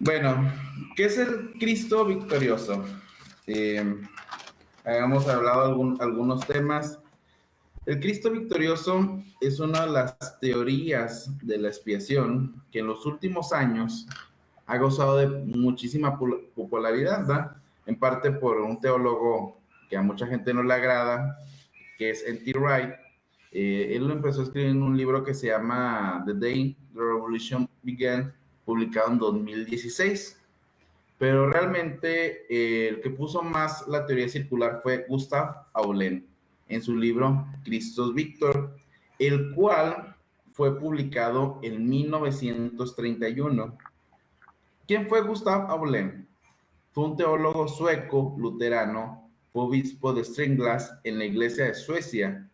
Bueno, ¿qué es el Cristo victorioso? Eh, Habíamos hablado algunos temas. El Cristo victorioso es una de las teorías de la expiación que en los últimos años ha gozado de muchísima popularidad, ¿verdad? En parte por un teólogo que a mucha gente no le agrada, que es N.T. Wright. Él lo empezó a escribir en un libro que se llama The Day the Revolution Began, publicado en 2016. Pero realmente el que puso más la teoría circular fue Gustav Aulen en su libro Christus Victor, el cual fue publicado en 1931. ¿Quién fue Gustav Aulen? Fue un teólogo sueco luterano, fue obispo de Stringlass en la iglesia de Suecia.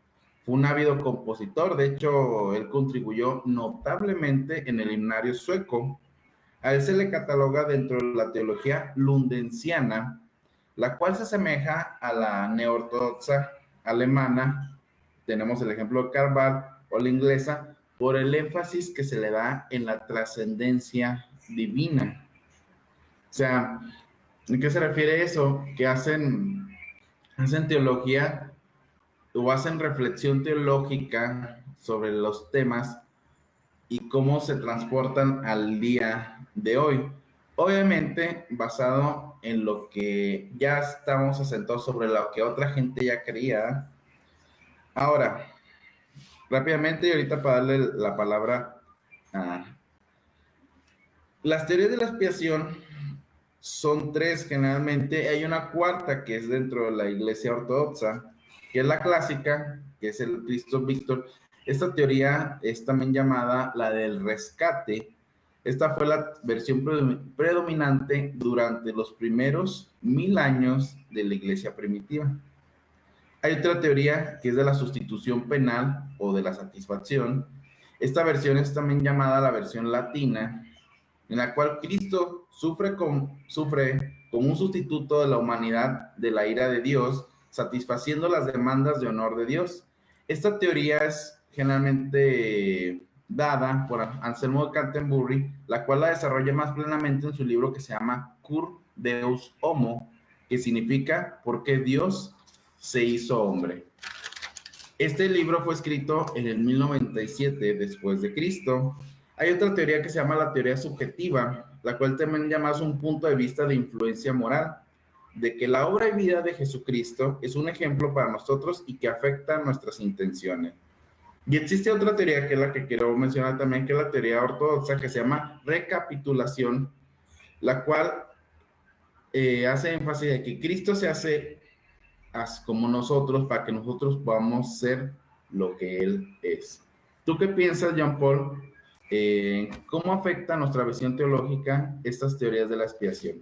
Fue un ávido compositor, de hecho, él contribuyó notablemente en el himnario sueco. A él se le cataloga dentro de la teología lundensiana, la cual se asemeja a la neortodoxa alemana. Tenemos el ejemplo de Karl Barth, o la inglesa, por el énfasis que se le da en la trascendencia divina. O sea, ¿en qué se refiere eso? Que hacen teología o hacen reflexión teológica sobre los temas y cómo se transportan al día de hoy. Obviamente basado en lo que ya estamos asentados sobre lo que otra gente ya creía. Ahora, rápidamente y ahorita para darle la palabra a... Las teorías de la expiación son tres generalmente. Hay una cuarta que es dentro de la iglesia ortodoxa, que es la clásica, que es el Cristo Victor. Esta teoría es también llamada la del rescate. Esta fue la versión predominante durante los primeros 1000 años de la iglesia primitiva. Hay otra teoría que es de la sustitución penal o de la satisfacción. Esta versión es también llamada la versión latina, en la cual Cristo sufre como un sustituto de la humanidad de la ira de Dios, satisfaciendo las demandas de honor de Dios. Esta teoría es generalmente dada por Anselmo de Canterbury, la cual la desarrolla más plenamente en su libro que se llama Cur Deus Homo, que significa ¿por qué Dios se hizo hombre? Este libro fue escrito en el 1097 después de Cristo. Hay otra teoría que se llama la teoría subjetiva, la cual también llama un punto de vista de influencia moral, de que la obra y vida de Jesucristo es un ejemplo para nosotros y que afecta nuestras intenciones. Y existe otra teoría que es la que quiero mencionar también, que es la teoría ortodoxa, que se llama recapitulación, la cual hace énfasis de que Cristo se hace como nosotros para que nosotros podamos ser lo que Él es. ¿Tú qué piensas, Jean Paul? ¿Cómo afecta nuestra visión teológica estas teorías de la expiación?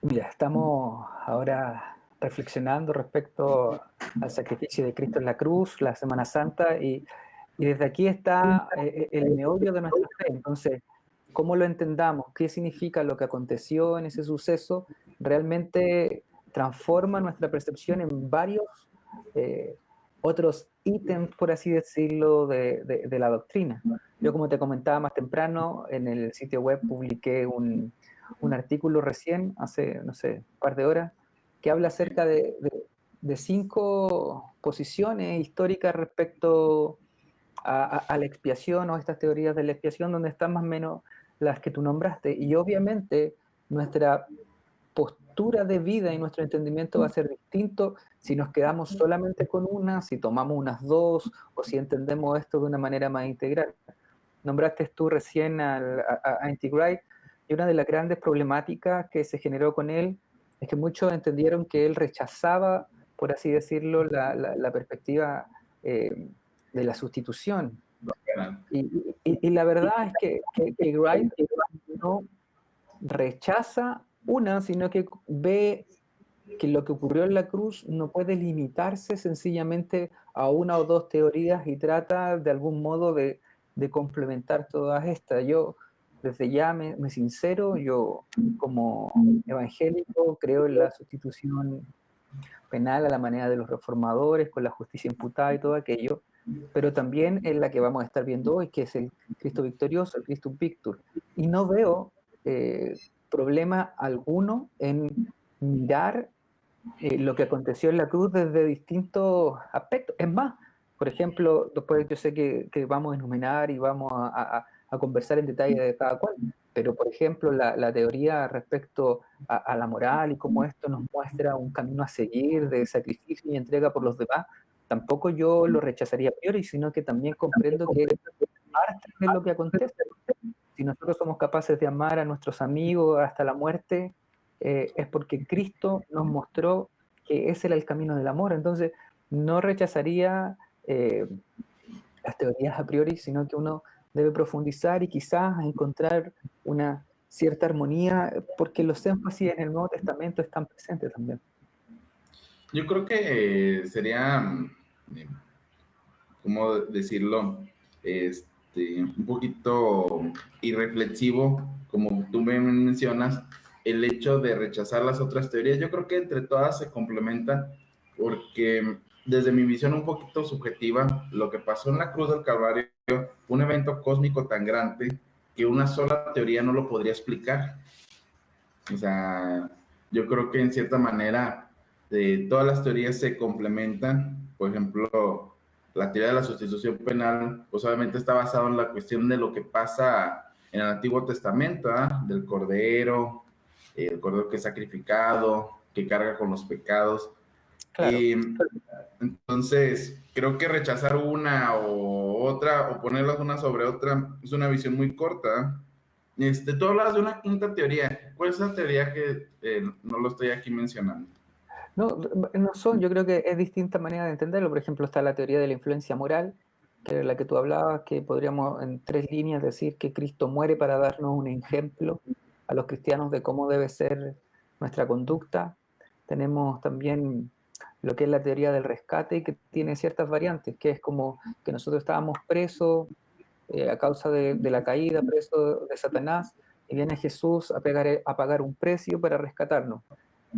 Mira, estamos ahora reflexionando respecto al sacrificio de Cristo en la cruz, la Semana Santa, y desde aquí está el meollo de nuestra fe. Entonces, ¿cómo lo entendamos? ¿Qué significa lo que aconteció en ese suceso? Realmente transforma nuestra percepción en varios otros ítems, por así decirlo, de la doctrina. Yo, como te comentaba más temprano, en el sitio web publiqué un artículo recién, hace, no sé, un par de horas, que habla acerca de 5 posiciones históricas respecto a la expiación o a estas teorías de la expiación, donde están más o menos las que tú nombraste. Y obviamente nuestra postura de vida y nuestro entendimiento va a ser distinto si nos quedamos solamente con una, si tomamos unas dos, o si entendemos esto de una manera más integral. Nombraste tú recién a N.T. Wright, y una de las grandes problemáticas que se generó con él es que muchos entendieron que él rechazaba, por así decirlo, la perspectiva de la sustitución. Y la verdad es que Wright no rechaza una, sino que ve que lo que ocurrió en la cruz no puede limitarse sencillamente a una o dos teorías y trata de algún modo de complementar todas estas. Yo desde ya me sincero, yo como evangélico creo en la sustitución penal a la manera de los reformadores, con la justicia imputada y todo aquello, pero también en la que vamos a estar viendo hoy, que es el Cristo victorioso, el Christus Victor. Y no veo problema alguno en mirar lo que aconteció en la cruz desde distintos aspectos. Es más, por ejemplo, después yo sé que vamos a enumerar y vamos a conversar en detalle de cada cual, pero por ejemplo, la teoría respecto a la moral y cómo esto nos muestra un camino a seguir de sacrificio y entrega por los demás, tampoco yo lo rechazaría a priori, sino que también comprendo que es parte de lo que acontece. Si nosotros somos capaces de amar a nuestros amigos hasta la muerte, es porque Cristo nos mostró que ese era el camino del amor. Entonces, no rechazaría las teorías a priori, sino que uno debe profundizar y quizás encontrar una cierta armonía, porque los énfasis en el Nuevo Testamento están presentes también. Yo creo que sería, ¿cómo decirlo? Un poquito irreflexivo, como tú me mencionas, el hecho de rechazar las otras teorías. Yo creo que entre todas se complementan, porque desde mi visión un poquito subjetiva, lo que pasó en la Cruz del Calvario fue un evento cósmico tan grande que una sola teoría no lo podría explicar. O sea, yo creo que en cierta manera todas las teorías se complementan. Por ejemplo, la teoría de la sustitución penal, pues obviamente está basada en la cuestión de lo que pasa en el Antiguo Testamento, ¿eh? Del Cordero, el Cordero que es sacrificado, que carga con los pecados. Claro. Entonces, creo que rechazar una o otra, o ponerlas una sobre otra, es una visión muy corta. Tú hablas de una quinta teoría. ¿Cuál es la teoría que no lo estoy aquí mencionando? No, no son, yo creo que es distinta manera de entenderlo. Por ejemplo, está la teoría de la influencia moral, que es la que tú hablabas, que podríamos en 3 líneas decir que Cristo muere para darnos un ejemplo a los cristianos de cómo debe ser nuestra conducta. Tenemos también lo que es la teoría del rescate, que tiene ciertas variantes, que es como que nosotros estábamos presos a causa de la caída, presos de Satanás, y viene Jesús a pagar un precio para rescatarnos.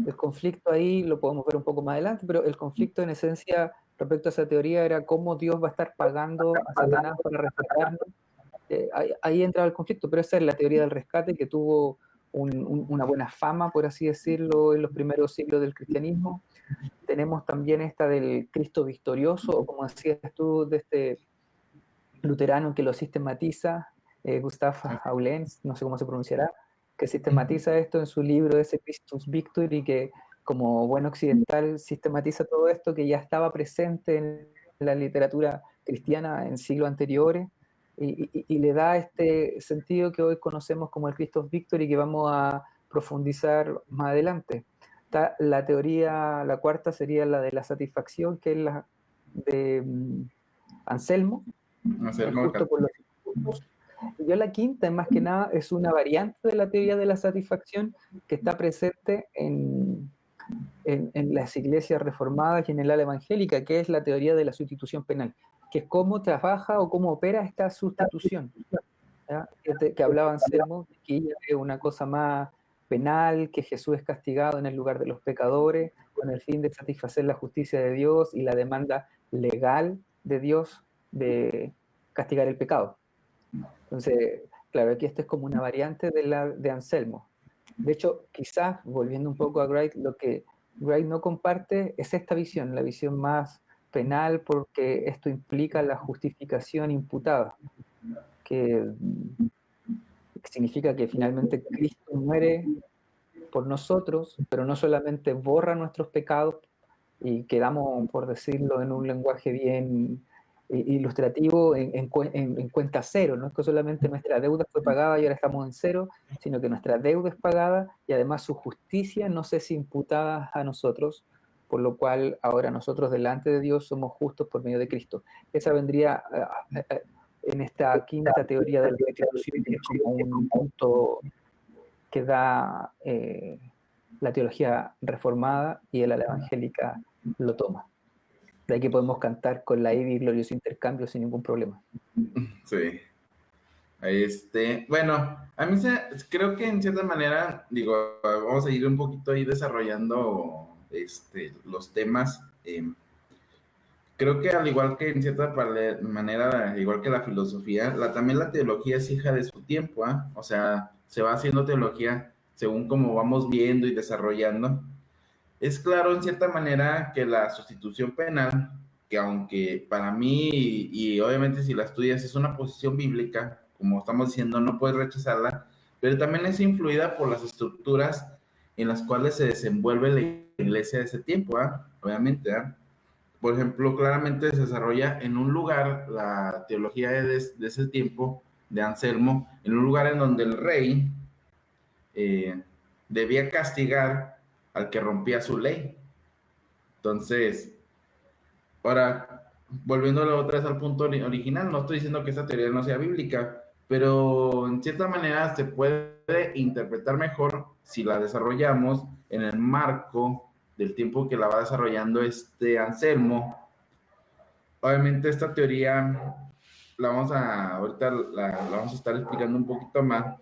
El conflicto ahí lo podemos ver un poco más adelante, pero el conflicto en esencia respecto a esa teoría era cómo Dios va a estar pagando a Satanás para rescatarnos. Ahí entraba el conflicto, pero esa es la teoría del rescate que tuvo una buena fama, por así decirlo, en los primeros siglos del cristianismo. Tenemos también esta del Cristo victorioso, o como decías tú, de este luterano que lo sistematiza, Gustav Aulénz, no sé cómo se pronunciará, que sistematiza esto en su libro ese Christus Victor y que como buen occidental sistematiza todo esto que ya estaba presente en la literatura cristiana en siglos anteriores y le da este sentido que hoy conocemos como el Christus Victor y que vamos a profundizar más adelante. La teoría, la cuarta sería la de la satisfacción, que es la de Anselmo, justo por los puntos. Y yo la quinta, más que nada, es una variante de la teoría de la satisfacción que está presente en las iglesias reformadas y en el ala evangélica, que es la teoría de la sustitución penal, que es cómo trabaja o cómo opera esta sustitución, que hablaba Anselmo, que ella es una cosa más penal, que Jesús es castigado en el lugar de los pecadores, con el fin de satisfacer la justicia de Dios y la demanda legal de Dios de castigar el pecado. Entonces, claro, aquí esta es como una variante de Anselmo. De hecho, quizás, volviendo un poco a Wright, lo que Wright no comparte es esta visión, la visión más penal, porque esto implica la justificación imputada, que significa que finalmente Cristo muere por nosotros, pero no solamente borra nuestros pecados y quedamos, por decirlo en un lenguaje bien ilustrativo, en cuenta cero. No es que solamente nuestra deuda fue pagada y ahora estamos en cero, sino que nuestra deuda es pagada y además su justicia no se es imputada a nosotros, por lo cual ahora nosotros delante de Dios somos justos por medio de Cristo. Esa vendría en esta quinta teoría de la sustitución, que es como un punto que da la teología reformada y la evangélica lo toma. De ahí que podemos cantar con la Ivy glorioso intercambio sin ningún problema. Sí. Bueno, a mí creo que en cierta manera, digo, vamos a ir un poquito ahí desarrollando los temas. creo que al igual que en cierta manera, igual que la filosofía, también la teología es hija de su tiempo, ¿ah? O sea, se va haciendo teología según como vamos viendo y desarrollando. Es claro, en cierta manera, que la sustitución penal, que aunque para mí, y obviamente si la estudias, es una posición bíblica, como estamos diciendo, no puedes rechazarla, pero también es influida por las estructuras en las cuales se desenvuelve la iglesia de ese tiempo, ¿ah? Obviamente, ¿ah? Por ejemplo, claramente se desarrolla en un lugar, la teología de ese tiempo, de Anselmo, en un lugar en donde el rey debía castigar al que rompía su ley. Entonces, ahora, volviendo otra vez al punto original, no estoy diciendo que esta teoría no sea bíblica, pero en cierta manera se puede interpretar mejor si la desarrollamos en el marco del tiempo que la va desarrollando este Anselmo. Obviamente esta teoría ahorita la vamos a estar explicando un poquito más,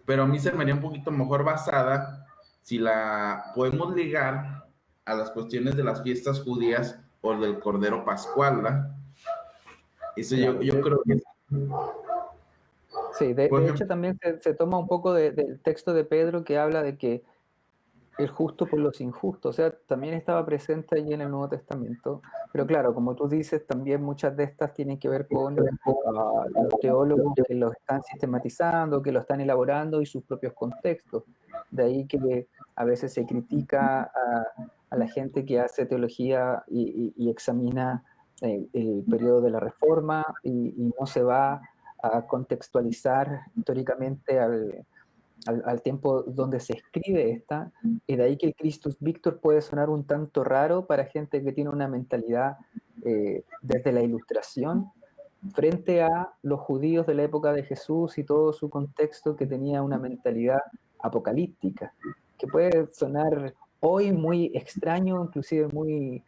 pero a mí se me haría un poquito mejor basada si la podemos ligar a las cuestiones de las fiestas judías o del Cordero Pascual, ¿verdad? Eso Claro. yo creo que, Sí, por de ejemplo, hecho también se toma un poco del texto de Pedro que habla de que el justo por los injustos, o sea, también estaba presente allí en el Nuevo Testamento, pero claro, como tú dices, también muchas de estas tienen que ver con los teólogos que los están sistematizando, que lo están elaborando y sus propios contextos. De ahí que a veces se critica a la gente que hace teología y examina el periodo de la Reforma y no se va a contextualizar históricamente al tiempo donde se escribe esta, y de ahí que el Christus Victor puede sonar un tanto raro para gente que tiene una mentalidad desde la Ilustración, frente a los judíos de la época de Jesús y todo su contexto que tenía una mentalidad apocalíptica, que puede sonar hoy muy extraño, inclusive muy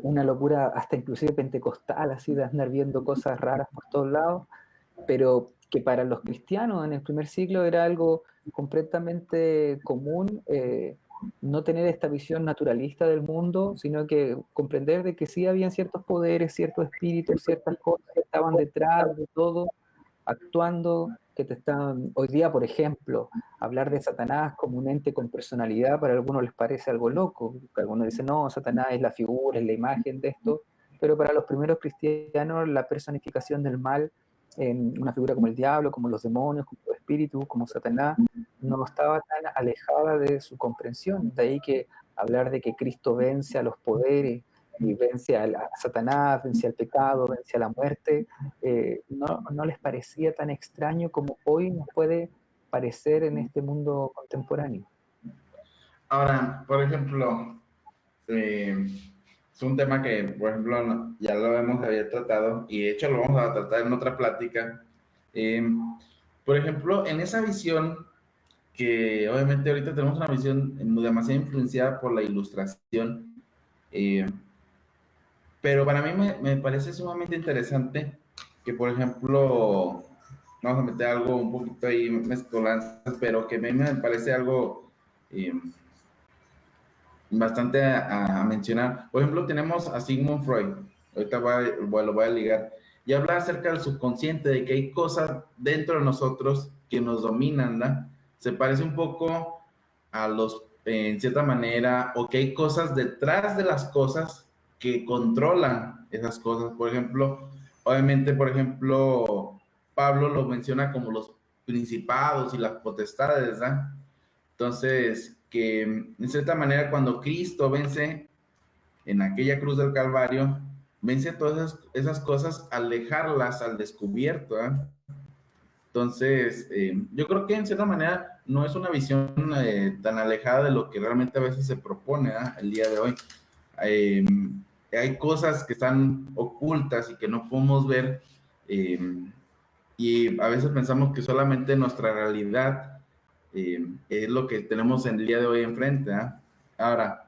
una locura hasta inclusive pentecostal, así de andar viendo cosas raras por todos lados, pero que para los cristianos en el primer siglo era algo completamente común, no tener esta visión naturalista del mundo, sino que comprender de que sí habían ciertos poderes, ciertos espíritus, ciertas cosas que estaban detrás de todo, actuando, que te están, hoy día, por ejemplo, hablar de Satanás como un ente con personalidad, para algunos les parece algo loco, algunos dicen, no, Satanás es la figura, es la imagen de esto, pero para los primeros cristianos la personificación del mal en una figura como el diablo, como los demonios, como los espíritus, como Satanás, no estaba tan alejada de su comprensión. De ahí que hablar de que Cristo vence a los poderes y vence a Satanás, vence al pecado, vence a la muerte, no les parecía tan extraño como hoy nos puede parecer en este mundo contemporáneo. ahora, por ejemplo, es un tema que, por ejemplo, ya lo hemos había tratado y de hecho lo vamos a tratar en otra plática. Eh, por ejemplo, en esa visión que obviamente ahorita tenemos una visión demasiado influenciada por la Ilustración, eh, pero para mí me parece sumamente interesante que, por ejemplo, vamos a meter algo un poquito ahí mezcolanzas, pero que a mí me parece algo eh, bastante a mencionar. Por ejemplo, tenemos a Sigmund Freud, ahorita lo voy a ligar, y habla acerca del subconsciente, de que hay cosas dentro de nosotros que nos dominan, ¿no? Se parece un poco a los, en cierta manera, o que hay cosas detrás de las cosas que controlan esas cosas. Por ejemplo, obviamente, por ejemplo, Pablo lo menciona como los principados y las potestades, ¿verdad? Entonces, que en cierta manera cuando Cristo vence en aquella cruz del Calvario, vence todas esas cosas al dejarlas al descubierto, ¿eh? Entonces, yo creo que en cierta manera no es una visión tan alejada de lo que realmente a veces se propone, ¿eh? El día de hoy. Eh, hay cosas que están ocultas y que no podemos ver, eh, y a veces pensamos que solamente nuestra realidad es lo que tenemos en el día de hoy enfrente, ¿eh? Ahora,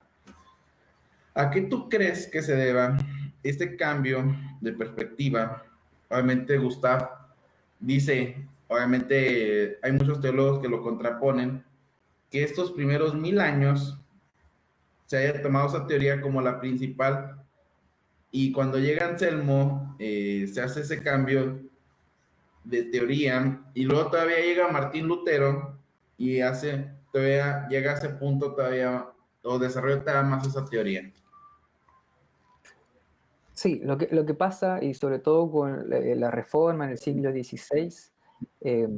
¿a qué tú crees que se deba este cambio de perspectiva? Obviamente, Gustav dice, obviamente hay muchos teólogos que lo contraponen, que estos primeros 1000 años se haya tomado esa teoría como la principal, y cuando llega Anselmo, se hace ese cambio de teoría, y luego todavía llega Martín Lutero y todavía llega a ese punto todavía, o desarrolla todavía más esa teoría. Sí, lo que pasa, y sobre todo con la Reforma en el siglo XVI, eh,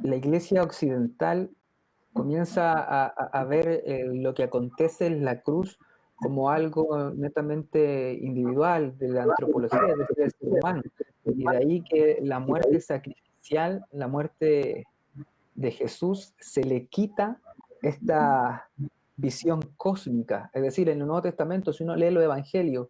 la Iglesia occidental comienza a ver lo que acontece en la cruz como algo netamente individual de la antropología, es decir, del ser humano. Y de ahí que la muerte sacrificial, la muerte de Jesús, se le quita esta visión cósmica. Es decir, en el Nuevo Testamento, si uno lee los evangelios,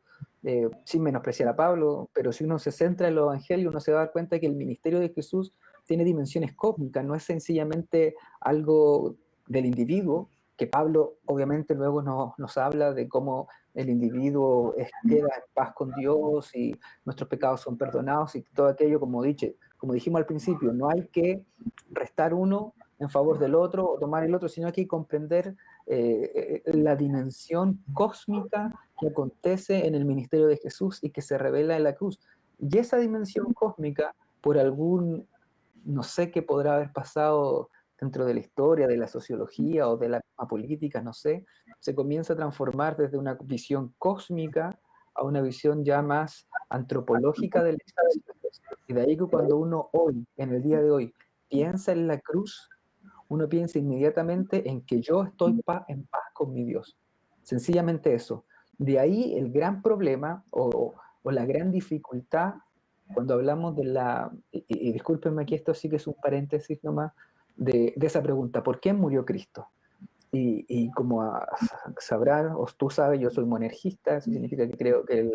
sin menospreciar a Pablo, pero si uno se centra en los evangelios, uno se va a dar cuenta que el ministerio de Jesús tiene dimensiones cósmicas, no es sencillamente algo del individuo, que Pablo obviamente luego nos habla de cómo el individuo queda en paz con Dios y nuestros pecados son perdonados y todo aquello, como dijimos al principio, no hay que restar uno en favor del otro o tomar el otro, sino hay que comprender la dimensión cósmica que acontece en el ministerio de Jesús y que se revela en la cruz. Y esa dimensión cósmica, por algún, no sé qué podrá haber pasado dentro de la historia, de la sociología o de la política, no sé, se comienza a transformar desde una visión cósmica a una visión ya más antropológica de la existencia. Y de ahí que cuando uno hoy, en el día de hoy, piensa en la cruz, uno piensa inmediatamente en que yo estoy en paz con mi Dios. Sencillamente eso. De ahí el gran problema o la gran dificultad cuando hablamos de y discúlpenme aquí, esto sí que es un paréntesis nomás, de esa pregunta, ¿por qué murió Cristo? Y como sabrán, o tú sabes, yo soy monergista, eso significa que creo que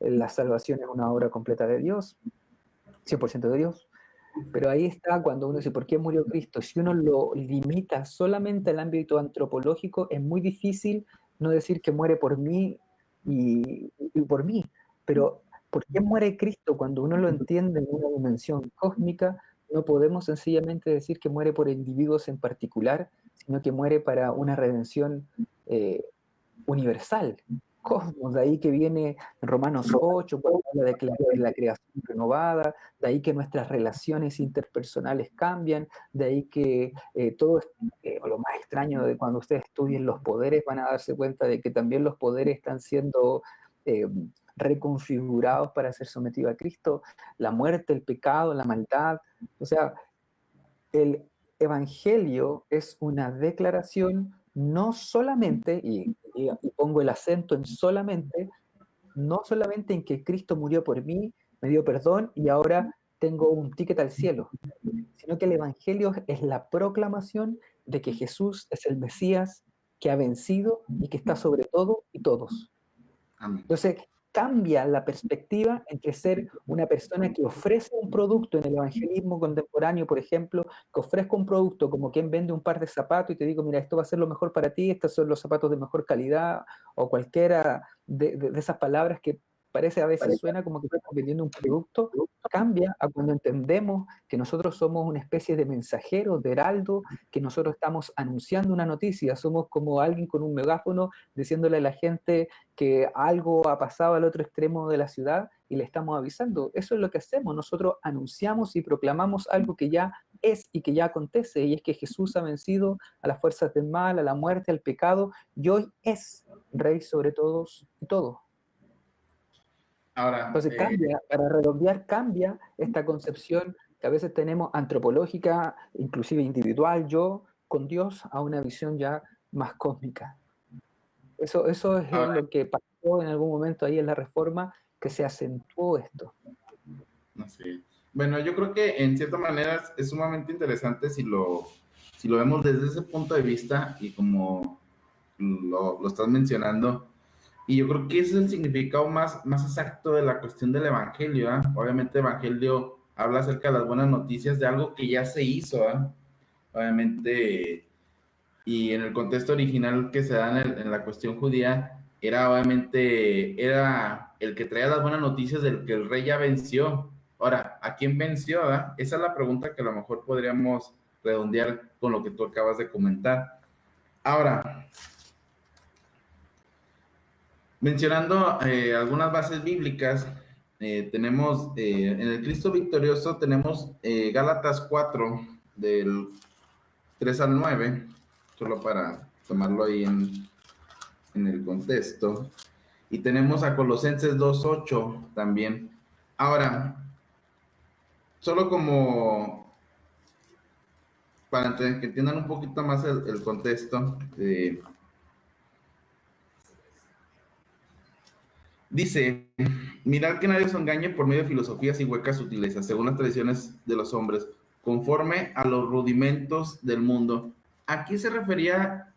la salvación es una obra completa de Dios, 100% de Dios. Pero ahí está cuando uno dice, ¿por qué murió Cristo? Si uno lo limita solamente al ámbito antropológico, es muy difícil no decir que muere por mí y por mí. Pero ¿por qué muere Cristo? Cuando uno lo entiende en una dimensión cósmica, no podemos sencillamente decir que muere por individuos en particular, sino que muere para una redención universal. Cosmos, de ahí que viene Romanos 8, cuando habla de la creación renovada, de ahí que nuestras relaciones interpersonales cambian, de ahí que todo, lo más extraño de cuando ustedes estudien los poderes, van a darse cuenta de que también los poderes están siendo eh, reconfigurados para ser sometidos a Cristo, la muerte, el pecado, la maldad, o sea, el Evangelio es una declaración no solamente, y pongo el acento en solamente, no solamente en que Cristo murió por mí, me dio perdón y ahora tengo un ticket al cielo, sino que el Evangelio es la proclamación de que Jesús es el Mesías que ha vencido y que está sobre todo y todos. Amén. Entonces, cambia la perspectiva entre ser una persona que ofrece un producto en el evangelismo contemporáneo, por ejemplo, que ofrezca un producto como quien vende un par de zapatos y te digo, mira, esto va a ser lo mejor para ti, estos son los zapatos de mejor calidad, o cualquiera de esas palabras que parece a veces suena como que estamos vendiendo un producto, cambia a cuando entendemos que nosotros somos una especie de mensajeros, de heraldo, que nosotros estamos anunciando una noticia, somos como alguien con un megáfono diciéndole a la gente que algo ha pasado al otro extremo de la ciudad y le estamos avisando. Eso es lo que hacemos. Nosotros anunciamos y proclamamos algo que ya es y que ya acontece, y es que Jesús ha vencido a las fuerzas del mal, a la muerte, al pecado, y hoy es Rey sobre todos y todo. Ahora, Entonces cambia, para redondear, cambia esta concepción que a veces tenemos antropológica, inclusive individual, yo con Dios, a una visión ya más cósmica. Eso es lo que pasó en algún momento ahí en la Reforma, que se acentuó esto. no sé. Bueno, yo creo que en cierta manera es sumamente interesante si lo vemos desde ese punto de vista y como lo estás mencionando. Y yo creo que ese es el significado más exacto de la cuestión del evangelio. Obviamente, el evangelio habla acerca de las buenas noticias de algo que ya se hizo. Obviamente, y en el contexto original que se da en la cuestión judía, era el que traía las buenas noticias del que el rey ya venció. Ahora, ¿a quién venció? Esa es la pregunta que a lo mejor podríamos redondear con lo que tú acabas de comentar. Ahora, Mencionando algunas bases bíblicas, tenemos en el Cristo victorioso, tenemos Gálatas 4, del 3 al 9, solo para tomarlo ahí en el contexto. Y tenemos a Colosenses 2:8 también. Ahora, solo como para que entiendan un poquito más el contexto, dice, mirad que nadie os engañe por medio de filosofías y huecas sutilezas, según las tradiciones de los hombres, conforme a los rudimentos del mundo. Aquí se refería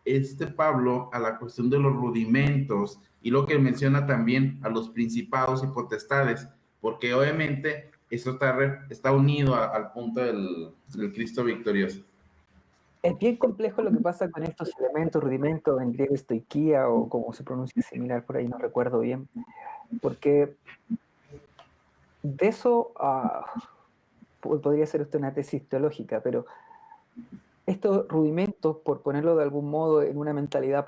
Pablo a la cuestión de los rudimentos y lo que menciona también a los principados y potestades, porque obviamente eso está unido al punto del Cristo victorioso. Es bien complejo lo que pasa con estos elementos, rudimentos, en griego estoiquía o como se pronuncia similar, por ahí no recuerdo bien, porque de eso podría ser usted una tesis teológica, pero estos rudimentos, por ponerlo de algún modo en una mentalidad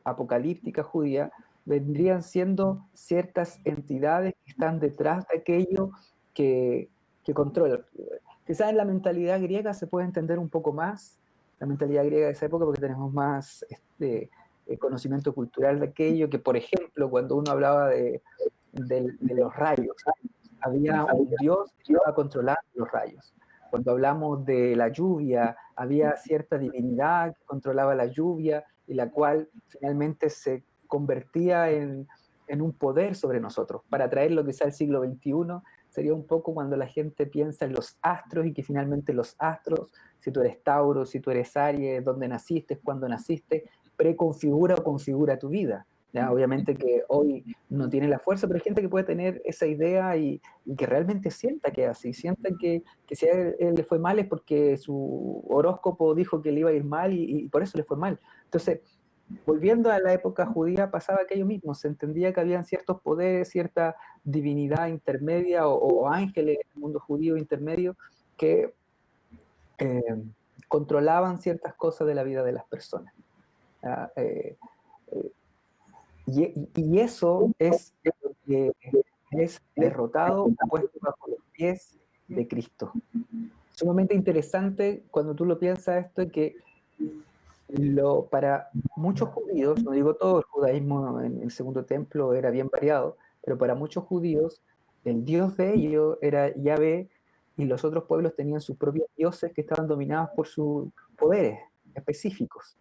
apocalíptica judía, vendrían siendo ciertas entidades que están detrás de aquello que controla. Quizás en la mentalidad griega se puede entender un poco más, la mentalidad griega de esa época, porque tenemos más conocimiento cultural de aquello, que por ejemplo, cuando uno hablaba de los rayos, había un dios que iba a controlar los rayos. Cuando hablamos de la lluvia, había cierta divinidad que controlaba la lluvia y la cual finalmente se convertía en un poder sobre nosotros. Para traerlo quizá al siglo XXI, sería un poco cuando la gente piensa en los astros y que finalmente los astros, si tú eres Tauro, si tú eres Aries, dónde naciste, cuándo naciste, preconfigura o configura tu vida. ¿Ya? Obviamente que hoy no tiene la fuerza, pero hay gente que puede tener esa idea y que realmente sienta que es así, sienta que si a él le fue mal es porque su horóscopo dijo que le iba a ir mal y por eso le fue mal. Entonces, volviendo a la época judía, pasaba aquello mismo, se entendía que habían ciertos poderes, cierta divinidad intermedia o ángeles en el mundo judío intermedio que controlaban ciertas cosas de la vida de las personas. Y eso es lo que es derrotado, puesto bajo los pies de Cristo. Sumamente interesante cuando tú lo piensas esto, que para muchos judíos, no digo todo, el judaísmo en el segundo templo era bien variado, pero para muchos judíos el dios de ellos era Yahvé y los otros pueblos tenían sus propios dioses que estaban dominados por sus poderes específicos.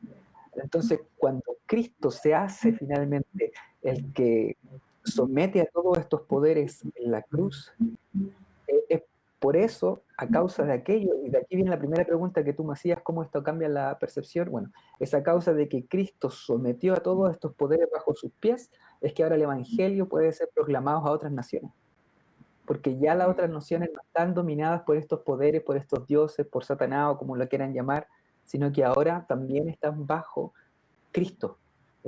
Entonces, cuando Cristo se hace finalmente el que somete a todos estos poderes en la cruz, es por eso, a causa de aquello, y de aquí viene la primera pregunta que tú me hacías, ¿cómo esto cambia la percepción? Bueno, es a causa de que Cristo sometió a todos estos poderes bajo sus pies, es que ahora el Evangelio puede ser proclamado a otras naciones. Porque ya las otras naciones no están dominadas por estos poderes, por estos dioses, por Satanás o como lo quieran llamar, sino que ahora también están bajo Cristo,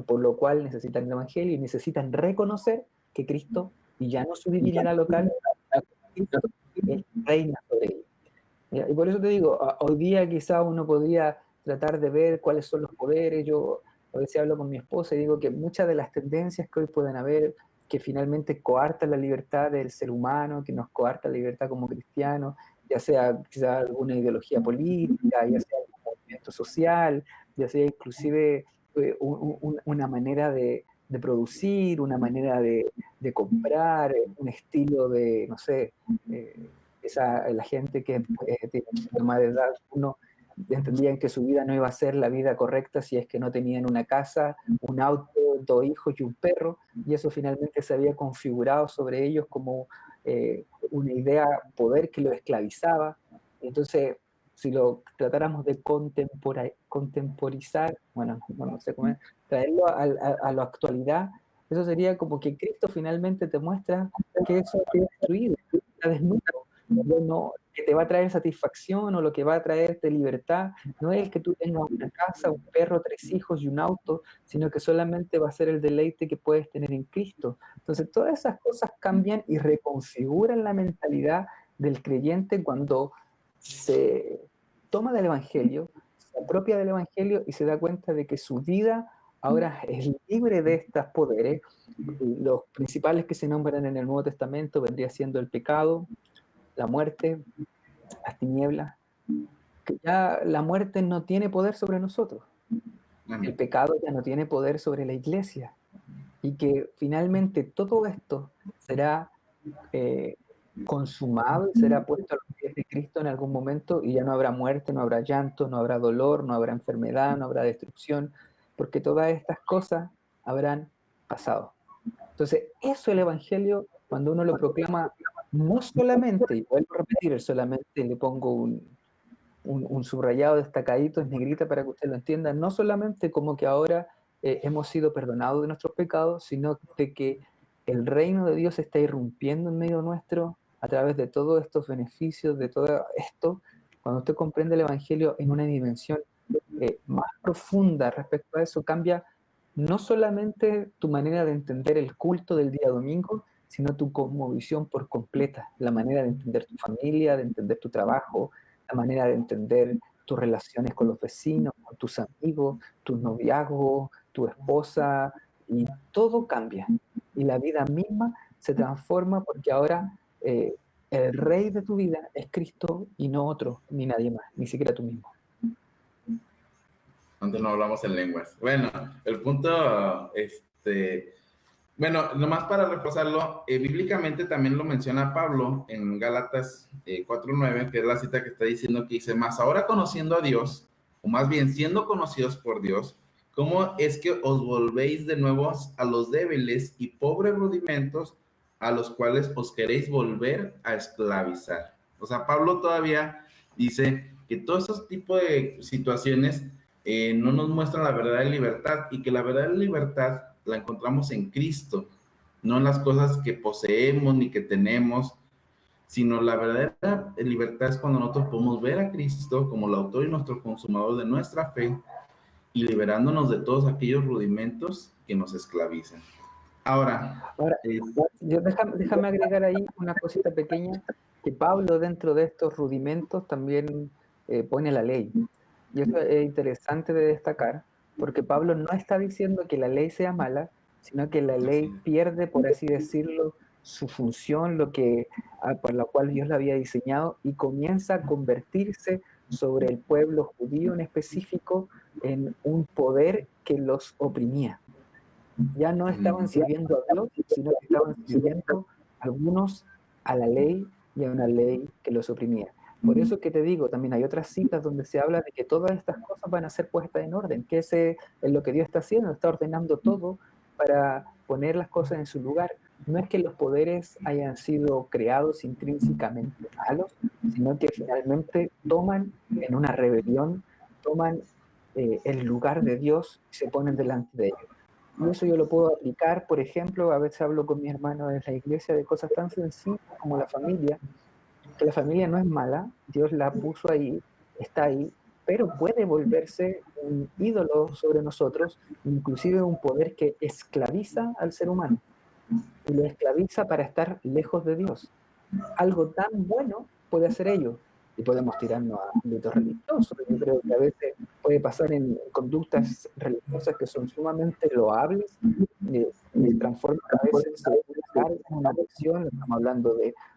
por lo cual necesitan el Evangelio y necesitan reconocer que Cristo, y ya no su divinidad local, es reina sobre ellos. Y por eso te digo, hoy día quizá uno podría tratar de ver cuáles son los poderes. Yo a veces hablo con mi esposa y digo que muchas de las tendencias que hoy pueden haber, que finalmente coartan la libertad del ser humano, que nos coartan la libertad como cristianos, ya sea quizá alguna ideología política, ya sea algún movimiento social, ya sea inclusive una manera de producir, una manera de comprar, un estilo de, no sé, la gente que tiene un poquito más de edad, uno entendían que su vida no iba a ser la vida correcta si es que no tenían una casa, un auto, 2 hijos y un perro, y eso finalmente se había configurado sobre ellos como una idea, poder que los esclavizaba. Entonces, si lo tratáramos de contemporizar, bueno, no sé cómo es, traerlo a la actualidad, eso sería como que Cristo finalmente te muestra que eso está destruido, está desnudo. No, que te va a traer satisfacción o lo que va a traerte libertad no es el que tú tengas una casa, un perro, 3 hijos y un auto, sino que solamente va a ser el deleite que puedes tener en Cristo. Entonces todas esas cosas cambian y reconfiguran la mentalidad del creyente cuando se toma del Evangelio, se apropia del Evangelio y se da cuenta de que su vida ahora es libre de estos poderes. Los principales que se nombran en el Nuevo Testamento vendría siendo el pecado, la muerte, las tinieblas, que ya la muerte no tiene poder sobre nosotros, el Amén. pecado ya no tiene poder sobre la iglesia, y que finalmente todo esto será eh, consumado y será puesto a los pies de Cristo en algún momento, y ya no habrá muerte, no habrá llanto, no habrá dolor, no habrá enfermedad, no habrá destrucción, porque todas estas cosas habrán pasado. Entonces, eso el Evangelio, cuando uno lo proclama, no solamente, y vuelvo a repetir, solamente le pongo un subrayado destacadito en negrita para que usted lo entienda, no solamente como que ahora hemos sido perdonados de nuestros pecados, sino de que el reino de Dios está irrumpiendo en medio nuestro a través de todos estos beneficios, de todo esto. Cuando usted comprende el Evangelio en una dimensión más profunda respecto a eso, cambia no solamente tu manera de entender el culto del día domingo, sino tu cosmovisión por completa, la manera de entender tu familia, de entender tu trabajo, la manera de entender tus relaciones con los vecinos, con tus amigos, tus noviazgos, tu esposa, y todo cambia. Y la vida misma se transforma porque ahora el rey de tu vida es Cristo y no otro, ni nadie más, ni siquiera tú mismo. Antes no hablamos en lenguas. Bueno, el punto, bueno, nomás para repasarlo, bíblicamente también lo menciona Pablo en Gálatas 4:9, que es la cita que está diciendo que dice, más ahora conociendo a Dios, o más bien siendo conocidos por Dios, ¿cómo es que os volvéis de nuevo a los débiles y pobres rudimentos a los cuales os queréis volver a esclavizar? O sea, Pablo todavía dice que todos esos tipos de situaciones no nos muestran la verdadera libertad, y que la verdadera libertad la encontramos en Cristo, no en las cosas que poseemos ni que tenemos, sino la verdadera libertad es cuando nosotros podemos ver a Cristo como el autor y nuestro consumador de nuestra fe, y liberándonos de todos aquellos rudimentos que nos esclavizan. Ahora, Ahora, déjame agregar ahí una cosita pequeña, que Pablo dentro de estos rudimentos también pone la ley. Y eso es interesante de destacar, porque Pablo no está diciendo que la ley sea mala, sino que la ley pierde, por así decirlo, su función, por la cual Dios la había diseñado, y comienza a convertirse sobre el pueblo judío en específico en un poder que los oprimía. Ya no estaban sirviendo a Dios, sino que estaban sirviendo algunos a la ley, y a una ley que los oprimía. Por eso que te digo, también hay otras citas donde se habla de que todas estas cosas van a ser puestas en orden, que ese es lo que Dios está haciendo, está ordenando todo para poner las cosas en su lugar. No es que los poderes hayan sido creados intrínsecamente malos, sino que finalmente toman en una rebelión, toman el lugar de Dios y se ponen delante de ellos. Y eso yo lo puedo aplicar, por ejemplo, a veces hablo con mi hermano en la iglesia de cosas tan sencillas como la familia, que la familia no es mala, Dios la puso ahí, está ahí, pero puede volverse un ídolo sobre nosotros, inclusive un poder que esclaviza al ser humano, y lo esclaviza para estar lejos de Dios. Algo tan bueno puede hacer ello, y podemos tirarnos a ámbitos religiosos. Yo creo que a veces puede pasar en conductas religiosas que son sumamente loables, y transforman a veces en una adicción. Estamos hablando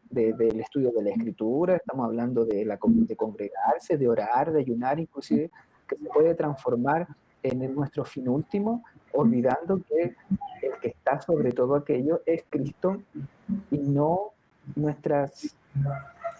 del estudio de la escritura, estamos hablando de congregarse, de orar, de ayunar, inclusive, que se puede transformar en nuestro fin último, olvidando que el que está sobre todo aquello es Cristo, y no nuestras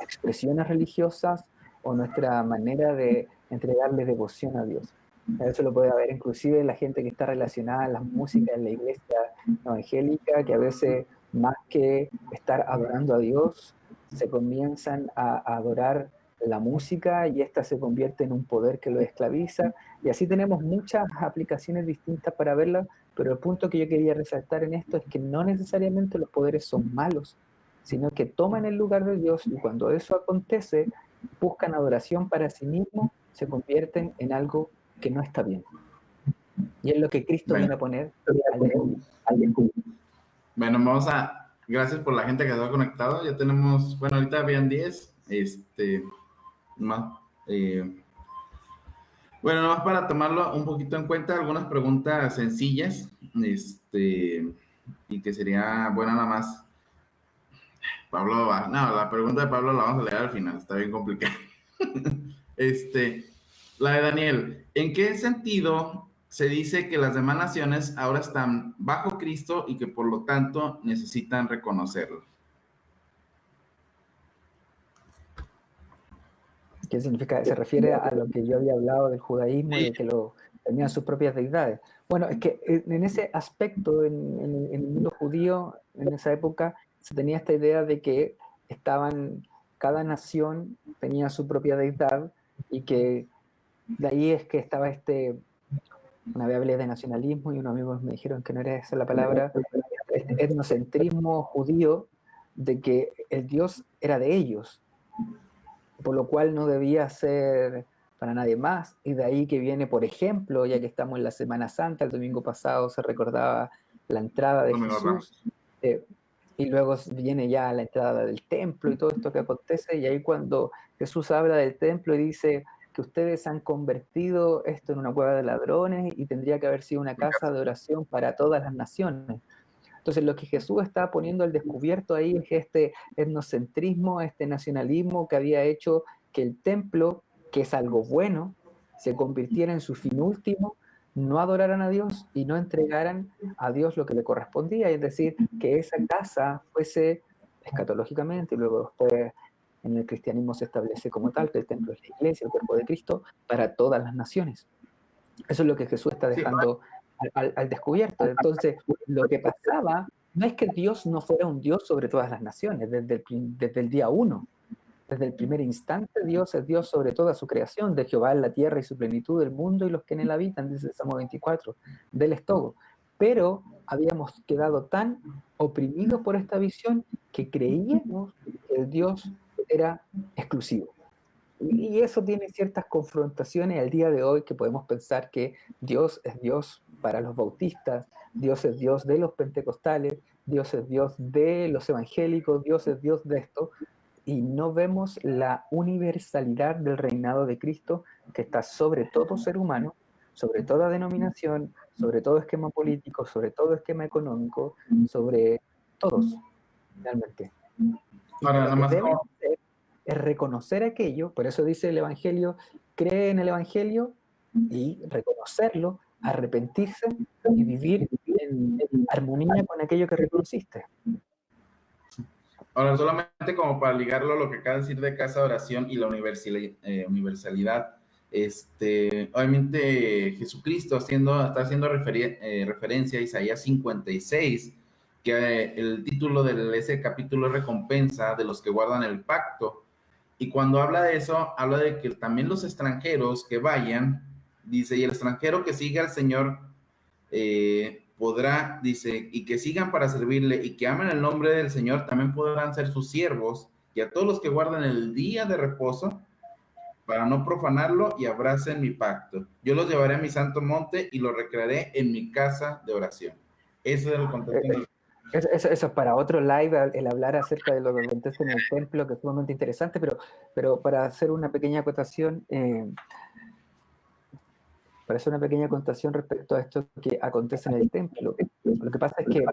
expresiones religiosas o nuestra manera de entregarle devoción a Dios. Eso lo puede haber inclusive la gente que está relacionada a la música en la iglesia evangélica, que a veces, más que estar adorando a Dios, se comienzan a adorar la música, y esta se convierte en un poder que lo esclaviza. Y así tenemos muchas aplicaciones distintas para verla, pero el punto que yo quería resaltar en esto es que no necesariamente los poderes son malos, sino que toman el lugar de Dios, y cuando eso acontece, buscan adoración para sí mismos, se convierten en algo que no está bien. Y es lo que Cristo viene a poner al descubrir. Bueno, gracias por la gente que se ha conectado. Ya tenemos, bueno, ahorita habían 10, más, Bueno, nomás para tomarlo un poquito en cuenta, algunas preguntas sencillas, y que sería buena nada más. Pablo va, no, la pregunta de Pablo la vamos a leer al final, está bien complicada. Este, la de Daniel, ¿en qué sentido se dice que las demás naciones ahora están bajo Cristo y que por lo tanto necesitan reconocerlo? ¿Qué significa? Se refiere a lo que yo había hablado del judaísmo y Sí, de que tenían sus propias deidades. Bueno, es que en ese aspecto, en el mundo judío, en esa época, se tenía esta idea de que cada nación tenía su propia deidad y que de ahí es que estaba una vez hablé de nacionalismo y unos amigos me dijeron que no era esa la palabra, este etnocentrismo judío de que el Dios era de ellos, por lo cual no debía ser para nadie más. Y de ahí que viene, por ejemplo, ya que estamos en la Semana Santa, el domingo pasado se recordaba la entrada de Domingo Jesús, Ramos. y luego viene ya la entrada del templo y todo esto que acontece, y ahí cuando Jesús habla del templo y dice que ustedes han convertido esto en una cueva de ladrones y tendría que haber sido una casa de oración para todas las naciones. Entonces, lo que Jesús está poniendo al descubierto ahí es este etnocentrismo, este nacionalismo que había hecho que el templo, que es algo bueno, se convirtiera en su fin último, no adoraran a Dios y no entregaran a Dios lo que le correspondía, es decir, que esa casa fuese escatológicamente, y luego después en el cristianismo se establece como tal, que el templo es la iglesia, el cuerpo de Cristo, para todas las naciones. Eso es lo que Jesús está Sí, dejando al descubierto. Entonces, lo que pasaba no es que Dios no fuera un Dios sobre todas las naciones, desde el día uno. Desde el primer instante, Dios es Dios sobre toda su creación. De Jehová es la tierra y su plenitud, el mundo y los que en él habitan, dice el Salmo 24. De él es todo. Pero habíamos quedado tan oprimidos por esta visión que creíamos que el Dios era exclusivo. Y eso tiene ciertas confrontaciones al día de hoy que podemos pensar que Dios es Dios para los bautistas, Dios es Dios de los pentecostales, Dios es Dios de los evangélicos, Dios es Dios de esto, y no vemos la universalidad del reinado de Cristo que está sobre todo ser humano, sobre toda denominación, sobre todo esquema político, sobre todo esquema económico, sobre todos, realmente. Y que ahora lo nada que más deben como, hacer es reconocer aquello, por eso dice el Evangelio, cree en el Evangelio y reconocerlo, arrepentirse y vivir en armonía con aquello que reconociste. ahora solamente como para ligarlo a lo que acaba de decir de casa de oración y la universalidad, obviamente Jesucristo está haciendo referencia a Isaías 56, que el título de ese capítulo es recompensa de los que guardan el pacto. Y cuando habla de eso, habla de que también los extranjeros que vayan, dice, y el extranjero que siga al Señor podrá, dice, y que sigan para servirle y que amen el nombre del Señor, también podrán ser sus siervos, y a todos los que guardan el día de reposo, para no profanarlo y abracen mi pacto. Yo los llevaré a mi santo monte y los recrearé en mi casa de oración. Ese es el Eh, contexto. Eso es para otro live, el hablar acerca de lo que acontece en el templo, que es sumamente interesante, pero para hacer una pequeña acotación, respecto a esto que acontece en el templo. Lo que pasa es que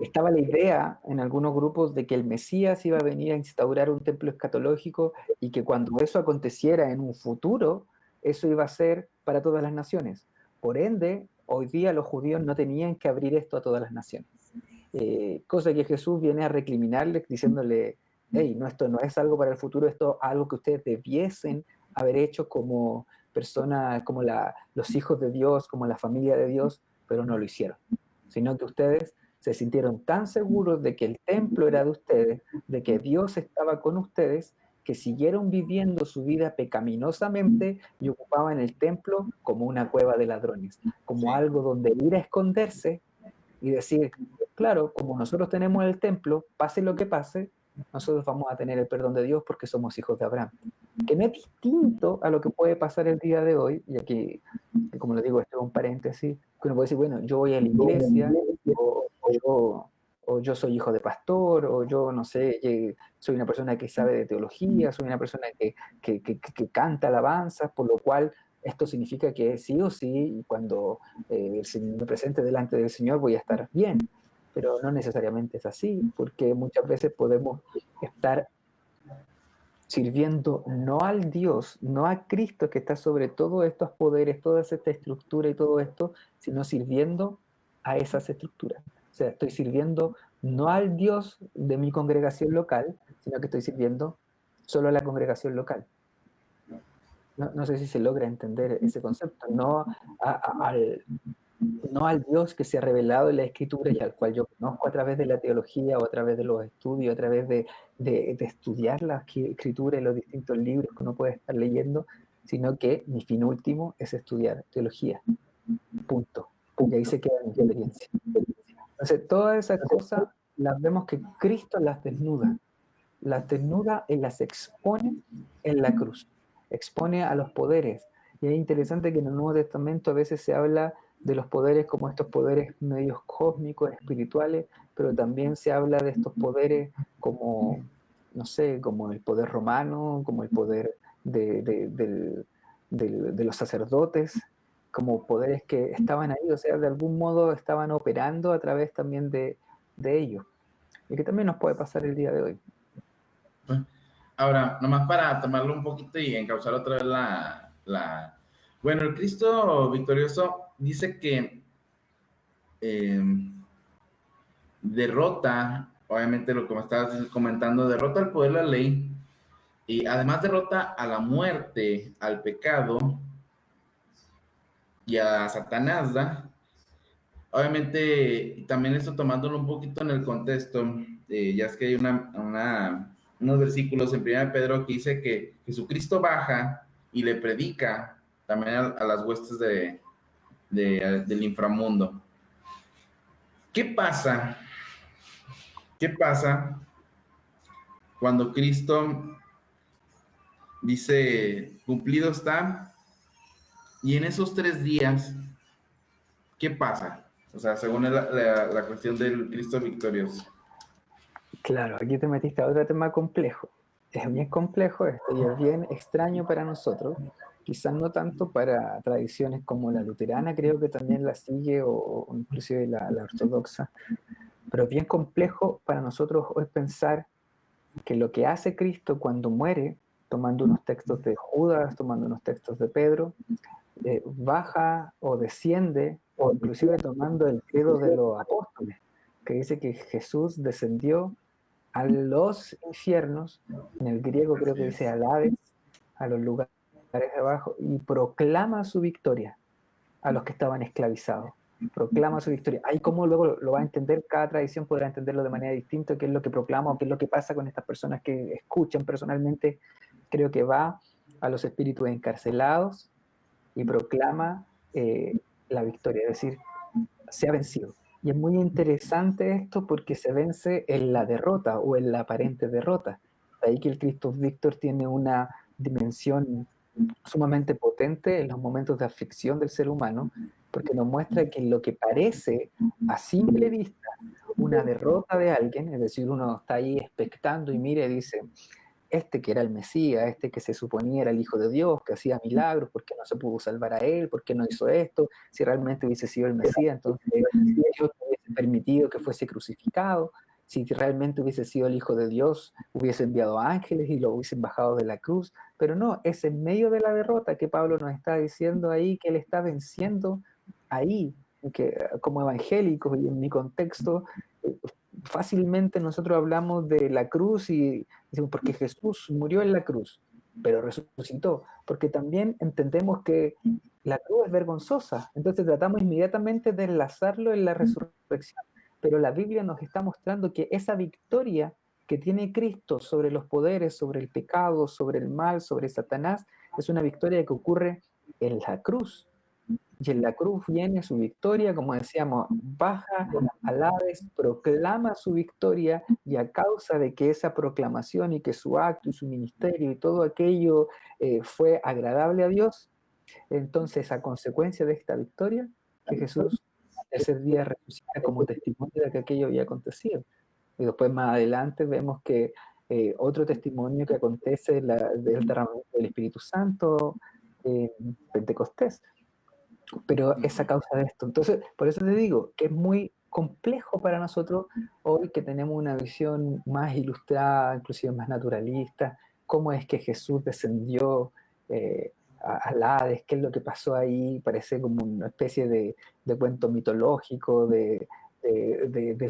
estaba la idea en algunos grupos de que el Mesías iba a venir a instaurar un templo escatológico y que cuando eso aconteciera en un futuro, eso iba a ser para todas las naciones. Por ende, hoy día los judíos no tenían que abrir esto a todas las naciones. Cosa que Jesús viene a recriminarles diciéndole, hey, no, esto no es algo para el futuro, esto es algo que ustedes debiesen haber hecho como personas, como los hijos de Dios, como la familia de Dios, pero no lo hicieron, sino que ustedes se sintieron tan seguros de que el templo era de ustedes, de que Dios estaba con ustedes, que siguieron viviendo su vida pecaminosamente y ocupaban el templo como una cueva de ladrones, como Sí. algo donde ir a esconderse y decir, claro, como nosotros tenemos el templo, pase lo que pase, nosotros vamos a tener el perdón de Dios porque somos hijos de Abraham. Que no es distinto a lo que puede pasar el día de hoy, y aquí, como le digo, esto es un paréntesis, que uno puede decir, bueno, yo voy a la iglesia, o yo soy hijo de pastor, o yo, no sé, soy una persona que sabe de teología, soy una persona que canta alabanzas, por lo cual esto significa que sí o sí, cuando me presente delante del Señor voy a estar bien, pero no necesariamente es así, porque muchas veces podemos estar sirviendo no al Dios, no a Cristo que está sobre todos estos poderes, toda esta estructura y todo esto, sino sirviendo a esas estructuras. O sea, estoy sirviendo no al Dios de mi congregación local, sino que estoy sirviendo solo a la congregación local. No sé si se logra entender ese concepto, no al Dios que se ha revelado en la Escritura y al cual yo conozco a través de la teología o a través de los estudios, a través de estudiar la Escritura y los distintos libros que uno puede estar leyendo, sino que mi fin último es estudiar teología. Punto. Y ahí se queda mi experiencia. Entonces, todas esas cosas las vemos que Cristo las desnuda y las expone en la cruz, expone a los poderes. Y es interesante que en el Nuevo Testamento a veces se habla de los poderes como estos poderes medios cósmicos, espirituales, pero también se habla de estos poderes como, no sé, como el poder romano, como el poder de los sacerdotes, como poderes que estaban ahí, o sea, de algún modo estaban operando a través también de ellos, y que también nos puede pasar el día de hoy. Ahora, nomás para tomarlo un poquito y encauzar otra vez Bueno, el Cristo victorioso dice que derrota, obviamente lo que me estabas comentando, derrota al poder de la ley y además derrota a la muerte, al pecado y a Satanás, ¿da? Obviamente, también esto tomándolo un poquito en el contexto, ya es que hay unos versículos en 1 Pedro que dice que Jesucristo baja y le predica también a las huestes del inframundo. ¿Qué pasa? ¿Qué pasa cuando Cristo dice, cumplido está? Y en esos 3 días, ¿qué pasa? O sea, según la cuestión del Cristo victorioso. Claro, aquí te metiste a otro tema complejo. Es bien complejo esto y es bien extraño para nosotros, quizás no tanto para tradiciones como la luterana, creo que también la sigue, o inclusive la ortodoxa, pero es bien complejo para nosotros hoy pensar que lo que hace Cristo cuando muere, tomando unos textos de Judas, tomando unos textos de Pedro, baja o desciende, o inclusive tomando el credo de los apóstoles, que dice que Jesús descendió a los infiernos, en el griego creo que dice al Hades, a los lugares de abajo, y proclama su victoria a los que estaban esclavizados. Proclama su victoria. Ahí como luego lo va a entender, cada tradición podrá entenderlo de manera distinta, qué es lo que proclama o qué es lo que pasa con estas personas que escuchan. Personalmente creo que va a los espíritus encarcelados y proclama la victoria, es decir, se ha vencido. Y es muy interesante esto porque se vence en la derrota o en la aparente derrota. De ahí que el Cristo Víctor tiene una dimensión sumamente potente en los momentos de aflicción del ser humano, porque nos muestra que lo que parece a simple vista una derrota de alguien, es decir, uno está ahí expectando y mira y dice, este que era el Mesías, este que se suponía era el Hijo de Dios, que hacía milagros, ¿por qué no se pudo salvar a él? ¿Por qué no hizo esto? Si realmente hubiese sido el Mesías, entonces Dios hubiese permitido que fuese crucificado. Si realmente hubiese sido el Hijo de Dios, hubiese enviado ángeles y lo hubiesen bajado de la cruz. Pero no, es en medio de la derrota que Pablo nos está diciendo ahí que él está venciendo ahí, que como evangélicos y en mi contexto, fácilmente nosotros hablamos de la cruz y decimos, porque Jesús murió en la cruz, pero resucitó, porque también entendemos que la cruz es vergonzosa, entonces tratamos inmediatamente de enlazarlo en la resurrección, pero la Biblia nos está mostrando que esa victoria que tiene Cristo sobre los poderes, sobre el pecado, sobre el mal, sobre Satanás, es una victoria que ocurre en la cruz. Y en la cruz viene su victoria, como decíamos, baja al Hades, proclama su victoria, y a causa de que esa proclamación y que su acto y su ministerio y todo aquello fue agradable a Dios, entonces a consecuencia de esta victoria, que Jesús ese día resucita como testimonio de que aquello había acontecido. Y después más adelante vemos que otro testimonio que acontece del derramamiento del Espíritu Santo, Pentecostés, pero es a causa de esto. Entonces, por eso te digo que es muy complejo para nosotros hoy que tenemos una visión más ilustrada, inclusive más naturalista, cómo es que Jesús descendió al Hades, qué es lo que pasó ahí, parece como una especie de cuento mitológico, de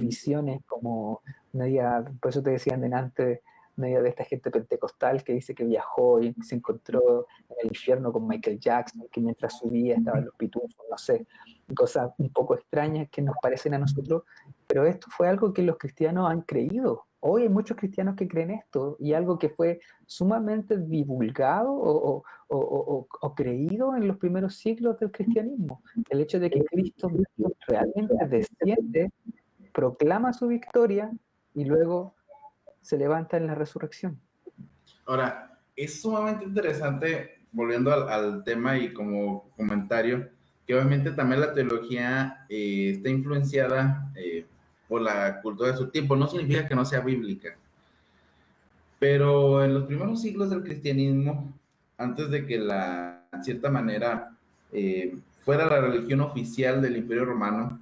visiones como media, por eso te decían delante, media de esta gente pentecostal que dice que viajó y se encontró en el infierno con Michael Jackson, que mientras subía estaban los pitufos, no sé, cosas un poco extrañas que nos parecen a nosotros, pero esto fue algo que los cristianos han creído. Hoy hay muchos cristianos que creen esto y algo que fue sumamente divulgado o creído en los primeros siglos del cristianismo. El hecho de que Cristo realmente desciende, proclama su victoria y luego se levanta en la resurrección. Ahora, es sumamente interesante, volviendo al tema y como comentario, que obviamente también la teología está influenciada por la cultura de su tiempo. No significa que no sea bíblica, pero en los primeros siglos del cristianismo, antes de que en cierta manera, fuera la religión oficial del Imperio Romano,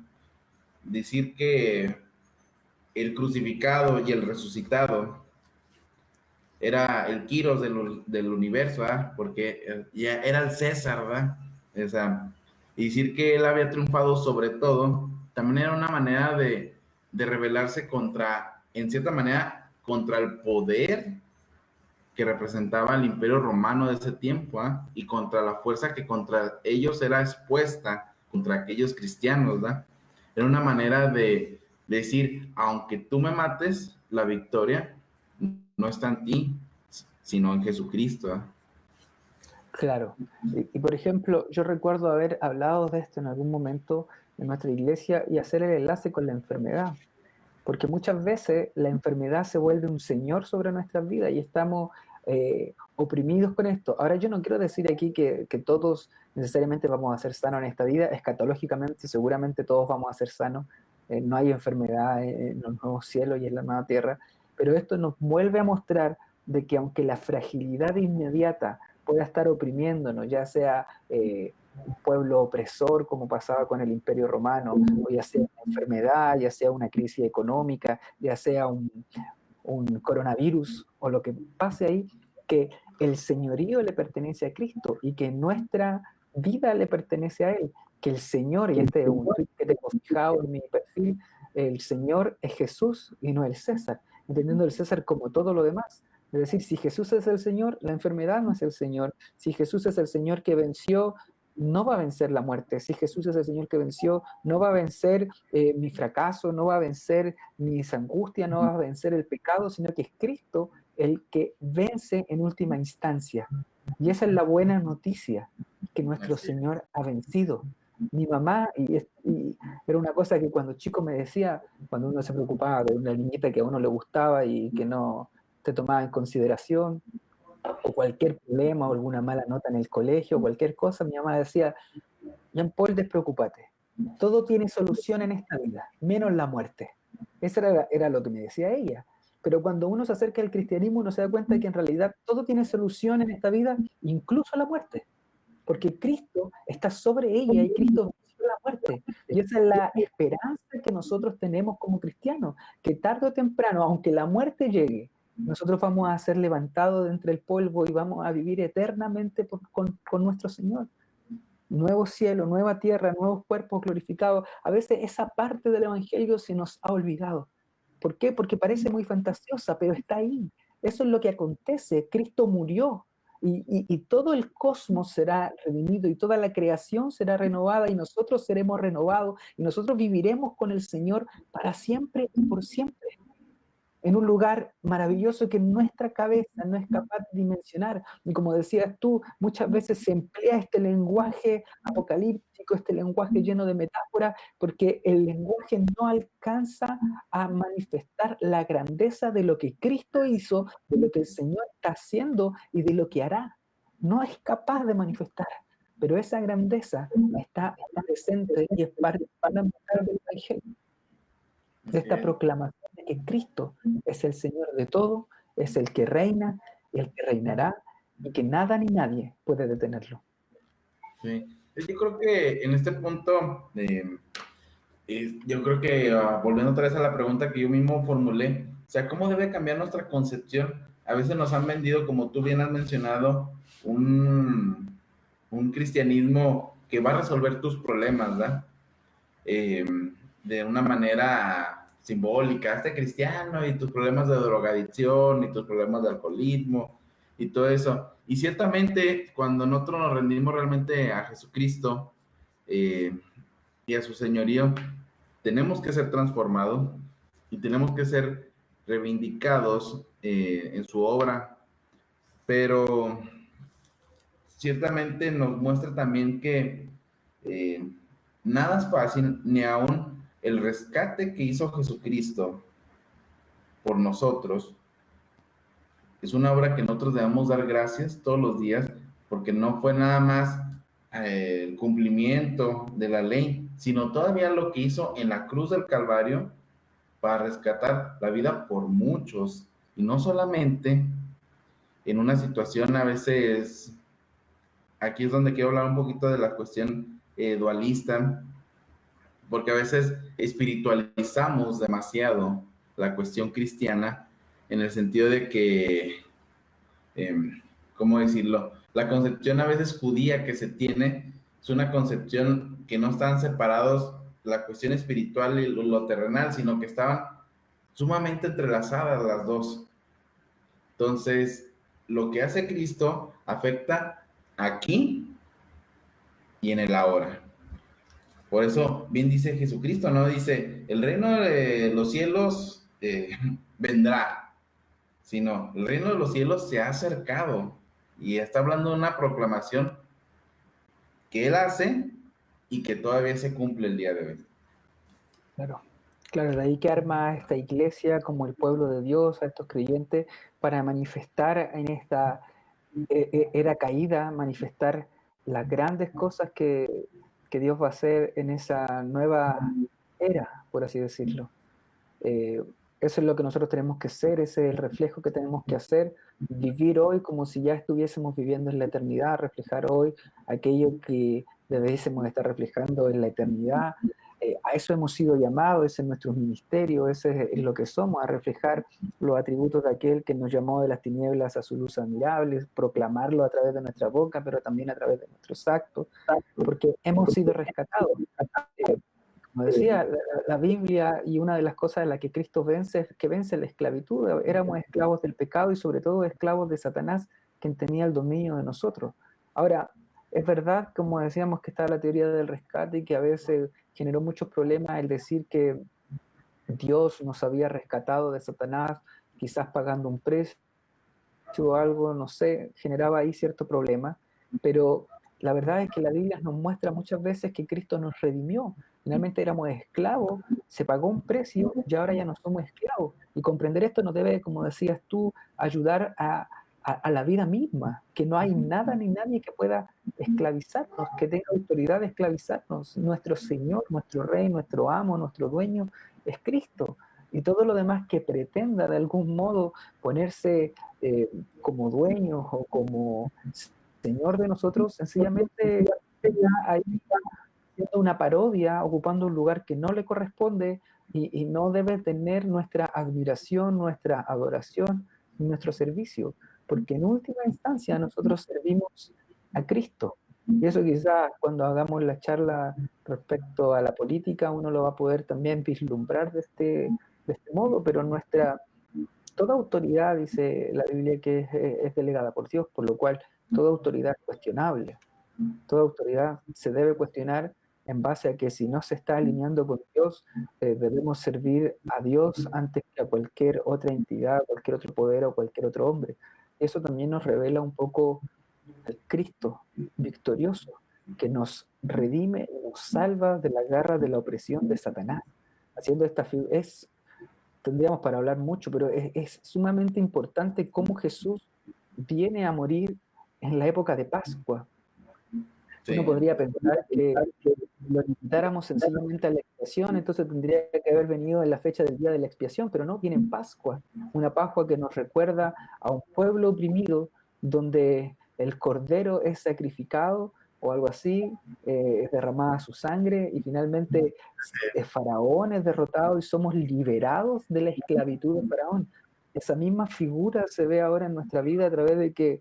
decir que el crucificado y el resucitado era el Quirós del universo, ¿verdad? Porque ya era el César, ¿verdad? O sea, y decir que él había triunfado sobre todo, también era una manera de rebelarse contra, en cierta manera, contra el poder que representaba el Imperio Romano de ese tiempo, ¿eh? Y contra la fuerza que contra ellos era expuesta, contra aquellos cristianos, ¿verdad? Era una manera de decir, aunque tú me mates, la victoria no está en ti, sino en Jesucristo, ¿eh? Claro. Y por ejemplo, yo recuerdo haber hablado de esto en algún momento en nuestra iglesia y hacer el enlace con la enfermedad. Porque muchas veces la enfermedad se vuelve un señor sobre nuestras vidas y estamos oprimidos con esto. Ahora yo no quiero decir aquí que todos necesariamente vamos a ser sanos en esta vida, escatológicamente seguramente todos vamos a ser sanos, no hay enfermedad en los nuevos cielos y en la nueva tierra, pero esto nos vuelve a mostrar de que aunque la fragilidad inmediata pueda estar oprimiéndonos, ya sea un pueblo opresor como pasaba con el Imperio Romano, o ya sea una enfermedad, ya sea una crisis económica, ya sea un coronavirus o lo que pase ahí, que el señorío le pertenece a Cristo y que nuestra vida le pertenece a Él, que el Señor, y este es un tweet que tengo fijado en mi perfil, el Señor es Jesús y no el César, entendiendo el César como todo lo demás. Es decir, si Jesús es el Señor, la enfermedad no es el Señor. Si Jesús es el Señor que venció, no va a vencer la muerte. Si Jesús es el Señor que venció, no va a vencer mi fracaso, no va a vencer mis angustias, no va a vencer el pecado, sino que es Cristo el que vence en última instancia. Y esa es la buena noticia, que nuestro Señor ha vencido. Mi mamá, y era una cosa que cuando chico me decía, cuando uno se preocupaba de una niñita que a uno le gustaba y que no te tomaba en consideración, o cualquier problema o alguna mala nota en el colegio, cualquier cosa, mi mamá decía, Jean Paul, despreocúpate, todo tiene solución en esta vida, menos la muerte. Eso era lo que me decía ella. Pero cuando uno se acerca al cristianismo, uno se da cuenta de que en realidad todo tiene solución en esta vida, incluso la muerte. Porque Cristo está sobre ella y Cristo venció la muerte. Y esa es la esperanza que nosotros tenemos como cristianos, que tarde o temprano, aunque la muerte llegue, nosotros vamos a ser levantados de entre el polvo y vamos a vivir eternamente con nuestro Señor. Nuevo cielo, nueva tierra, nuevos cuerpos glorificados. A veces esa parte del Evangelio se nos ha olvidado. ¿Por qué? Porque parece muy fantasiosa, pero está ahí. Eso es lo que acontece. Cristo murió y todo el cosmos será redimido y toda la creación será renovada y nosotros seremos renovados y nosotros viviremos con el Señor para siempre y por siempre, en un lugar maravilloso que nuestra cabeza no es capaz de dimensionar. Y como decías tú, muchas veces se emplea este lenguaje apocalíptico, este lenguaje lleno de metáforas, porque el lenguaje no alcanza a manifestar la grandeza de lo que Cristo hizo, de lo que el Señor está haciendo y de lo que hará. No es capaz de manifestar, pero esa grandeza está presente y es parte fundamental del Evangelio, de esta proclamación de que Cristo es el Señor de todo, es el que reina, el que reinará, y que nada ni nadie puede detenerlo. Sí. Yo creo que en este punto, yo creo que volviendo otra vez a la pregunta que yo mismo formulé, o sea, ¿cómo debe cambiar nuestra concepción? A veces nos han vendido, como tú bien has mencionado, un cristianismo que va a resolver tus problemas, ¿verdad? Eh, de una manera simbólica, este cristiano y tus problemas de drogadicción y tus problemas de alcoholismo y todo eso. Y ciertamente cuando nosotros nos rendimos realmente a Jesucristo y a su señorío, tenemos que ser transformados y tenemos que ser reivindicados en su obra, pero ciertamente nos muestra también que eh, nada es fácil, ni aún el rescate que hizo Jesucristo por nosotros. Es una obra que nosotros debemos dar gracias todos los días, porque no fue nada más el cumplimiento de la ley, sino todavía lo que hizo en la cruz del Calvario para rescatar la vida por muchos, y no solamente en una situación a veces, aquí es donde quiero hablar un poquito de la cuestión dualista, porque a veces espiritualizamos demasiado la cuestión cristiana en el sentido de que, eh, ¿cómo decirlo? La concepción a veces judía que se tiene es una concepción que no están separados la cuestión espiritual y lo terrenal, sino que estaban sumamente entrelazadas las dos. Entonces, lo que hace Cristo afecta aquí y en el ahora. Por eso, bien dice Jesucristo, ¿no? Dice, el reino de los cielos vendrá, sino el reino de los cielos se ha acercado. Y está hablando de una proclamación que él hace y que todavía se cumple el día de hoy. Claro, claro, de ahí que arma esta iglesia como el pueblo de Dios, a estos creyentes, para manifestar en esta era caída, manifestar las grandes cosas que Dios va a hacer en esa nueva era, por así decirlo. Eh, Eso es lo que nosotros tenemos que ser, ese es el reflejo que tenemos que hacer, vivir hoy como si ya estuviésemos viviendo en la eternidad, reflejar hoy aquello que debiésemos estar reflejando en la eternidad. A eso hemos sido llamados, ese es nuestro ministerio, ese es lo que somos, a reflejar los atributos de aquel que nos llamó de las tinieblas a su luz admirable, proclamarlo a través de nuestra boca, pero también a través de nuestros actos, porque hemos sido rescatados. Eh, Como decía la Biblia, y una de las cosas en las que Cristo vence es que vence la esclavitud. Éramos esclavos del pecado y sobre todo esclavos de Satanás, quien tenía el dominio de nosotros. Ahora, es verdad, como decíamos, que está la teoría del rescate y que a veces generó muchos problemas el decir que Dios nos había rescatado de Satanás, quizás pagando un precio o algo, no sé, generaba ahí cierto problema, pero la verdad es que la Biblia nos muestra muchas veces que Cristo nos redimió. Finalmente éramos esclavos, se pagó un precio y ahora ya no somos esclavos. Y comprender esto nos debe, como decías tú, ayudar a la vida misma, que no hay nada ni nadie que pueda esclavizarnos, que tenga autoridad de esclavizarnos. Nuestro Señor, nuestro Rey, nuestro amo, nuestro dueño es Cristo. Y todo lo demás que pretenda de algún modo ponerse como dueños o como señor de nosotros, sencillamente está ahí haciendo una parodia, ocupando un lugar que no le corresponde y no debe tener nuestra admiración, nuestra adoración y nuestro servicio, porque en última instancia nosotros servimos a Cristo. Y eso quizás cuando hagamos la charla respecto a la política uno lo va a poder también vislumbrar de este modo, pero toda autoridad, dice la Biblia, que es delegada por Dios, por lo cual toda autoridad es cuestionable. Toda autoridad se debe cuestionar en base a que si no se está alineando con Dios, debemos servir a Dios antes que a cualquier otra entidad, cualquier otro poder o cualquier otro hombre. Eso también nos revela un poco al Cristo victorioso, que nos redime y nos salva de la garra de la opresión de Satanás. Haciendo esta figura, tendríamos para hablar mucho, pero es sumamente importante cómo Jesús viene a morir en la época de Pascua. Uno Sí. podría pensar que lo limitáramos sencillamente a la expiación, entonces tendría que haber venido en la fecha del día de la expiación, pero no, viene en Pascua, una Pascua que nos recuerda a un pueblo oprimido, donde el cordero es sacrificado o algo así, es derramada su sangre y finalmente Faraón es derrotado y somos liberados de la esclavitud de Faraón. Esa misma figura se ve ahora en nuestra vida a través de que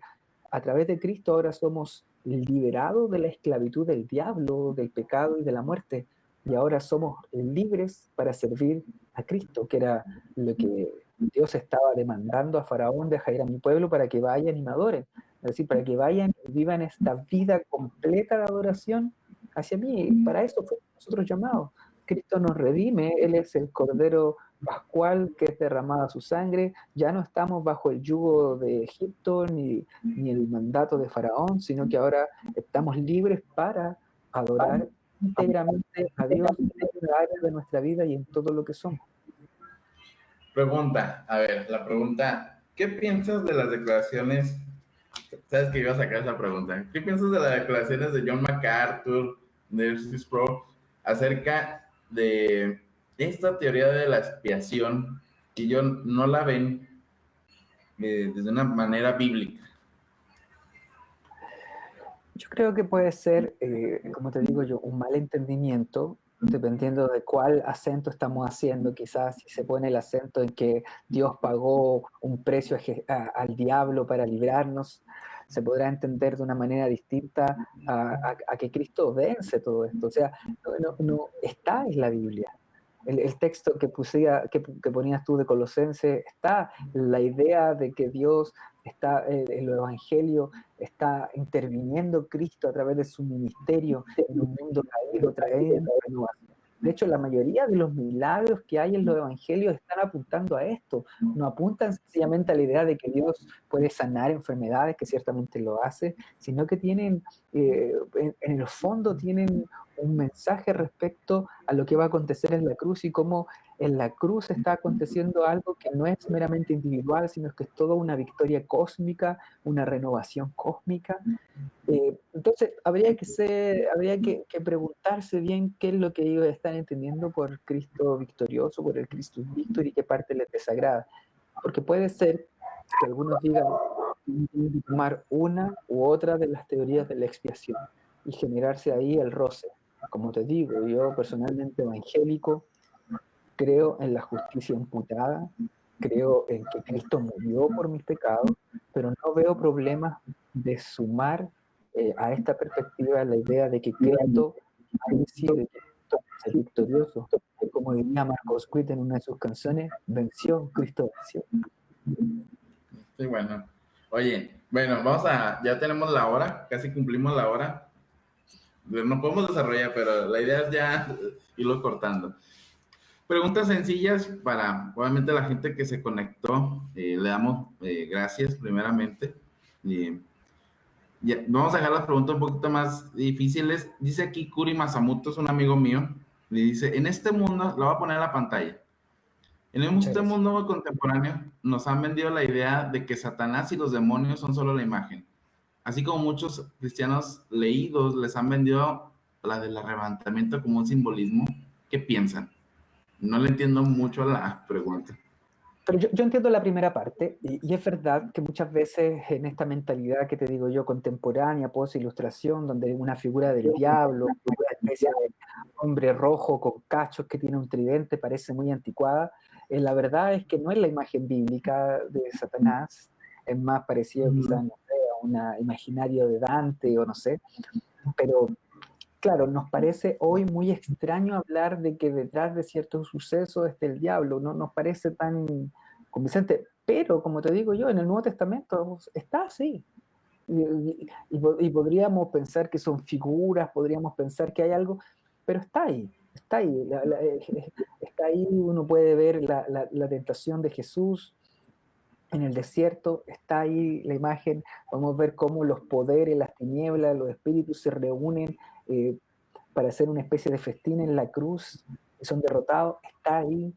a través de Cristo ahora somos liberados de la esclavitud del diablo, del pecado y de la muerte, y ahora somos libres para servir a Cristo, que era lo que Dios estaba demandando a Faraón: deja ir a mi pueblo para que vayan y me adoren, es decir, para que vayan y vivan esta vida completa de adoración hacia mí. Para eso fuimos nosotros llamados. Cristo nos redime, Él es el Cordero Pascual que es derramada su sangre, ya no estamos bajo el yugo de Egipto ni el mandato de Faraón, sino que ahora estamos libres para adorar íntegramente a Dios en cada área de nuestra vida y en todo lo que somos. Pregunta, a ver, la pregunta, ¿qué piensas de las declaraciones? Sabes que iba a sacar esa pregunta. ¿Qué piensas de las declaraciones de John MacArthur, de Swiss Pro, acerca de esta teoría de la expiación, que ellos no la ven desde una manera bíblica? Yo creo que puede ser, como te digo yo, un mal entendimiento, dependiendo de cuál acento estamos haciendo. Quizás si se pone el acento en que Dios pagó un precio al diablo para librarnos, se podrá entender de una manera distinta a que Cristo vence todo esto. O sea, no está en la Biblia. El texto que ponías tú de Colosenses, está la idea de que Dios está, en el Evangelio, está interviniendo Cristo a través de su ministerio en un mundo caído, trayendo renovación. De hecho, la mayoría de los milagros que hay en los evangelios están apuntando a esto. No apuntan sencillamente a la idea de que Dios puede sanar enfermedades, que ciertamente lo hace, sino que tienen, en el fondo, tienen un mensaje respecto a lo que va a acontecer en la cruz y cómo en la cruz está aconteciendo algo que no es meramente individual, sino que es toda una victoria cósmica, una renovación cósmica. Entonces, habría que preguntarse bien qué es lo que ellos están entendiendo por Cristo victorioso, por el Christus Victor, y qué parte les desagrada. Porque puede ser que algunos digan tomar una u otra de las teorías de la expiación y generarse ahí el roce. Como te digo, yo personalmente evangélico, creo en la justicia imputada, creo en que Cristo murió por mis pecados, pero no veo problemas de sumar a esta perspectiva la idea de que Cristo ha vencido y que Cristo es el victorioso. Como diría Marcos Witt en una de sus canciones, venció, Cristo venció. Sí, bueno. Oye, bueno, ya tenemos la hora, casi cumplimos la hora. No podemos desarrollar, pero la idea es ya irlo cortando. Preguntas sencillas para, obviamente, la gente que se conectó. Le damos gracias primeramente. Vamos a dejar las preguntas un poquito más difíciles. Dice aquí Kuri Masamuto, es un amigo mío. Le dice, en este mundo, lo voy a poner en la pantalla. En este mundo contemporáneo nos han vendido la idea de que Satanás y los demonios son solo la imagen. Así como muchos cristianos leídos les han vendido la del arrebatamiento como un simbolismo. ¿Qué piensan? No le entiendo mucho a la pregunta. Pero yo entiendo la primera parte, y es verdad que muchas veces en esta mentalidad que te digo yo, contemporánea, post-ilustración, donde hay una figura del diablo, una especie de hombre rojo con cachos que tiene un tridente, parece muy anticuada, la verdad es que no es la imagen bíblica de Satanás, es más parecido quizás, no sé, a un imaginario de Dante o no sé, pero claro, nos parece hoy muy extraño hablar de que detrás de ciertos sucesos esté el diablo, no nos parece tan convincente, pero como te digo yo, en el Nuevo Testamento está así. Y podríamos pensar que son figuras, podríamos pensar que hay algo, pero está ahí, está ahí. Está ahí, uno puede ver la tentación de Jesús en el desierto, está ahí la imagen, podemos ver cómo los poderes, las tinieblas, los espíritus se reúnen para hacer una especie de festín en la cruz, y son derrotados, está ahí.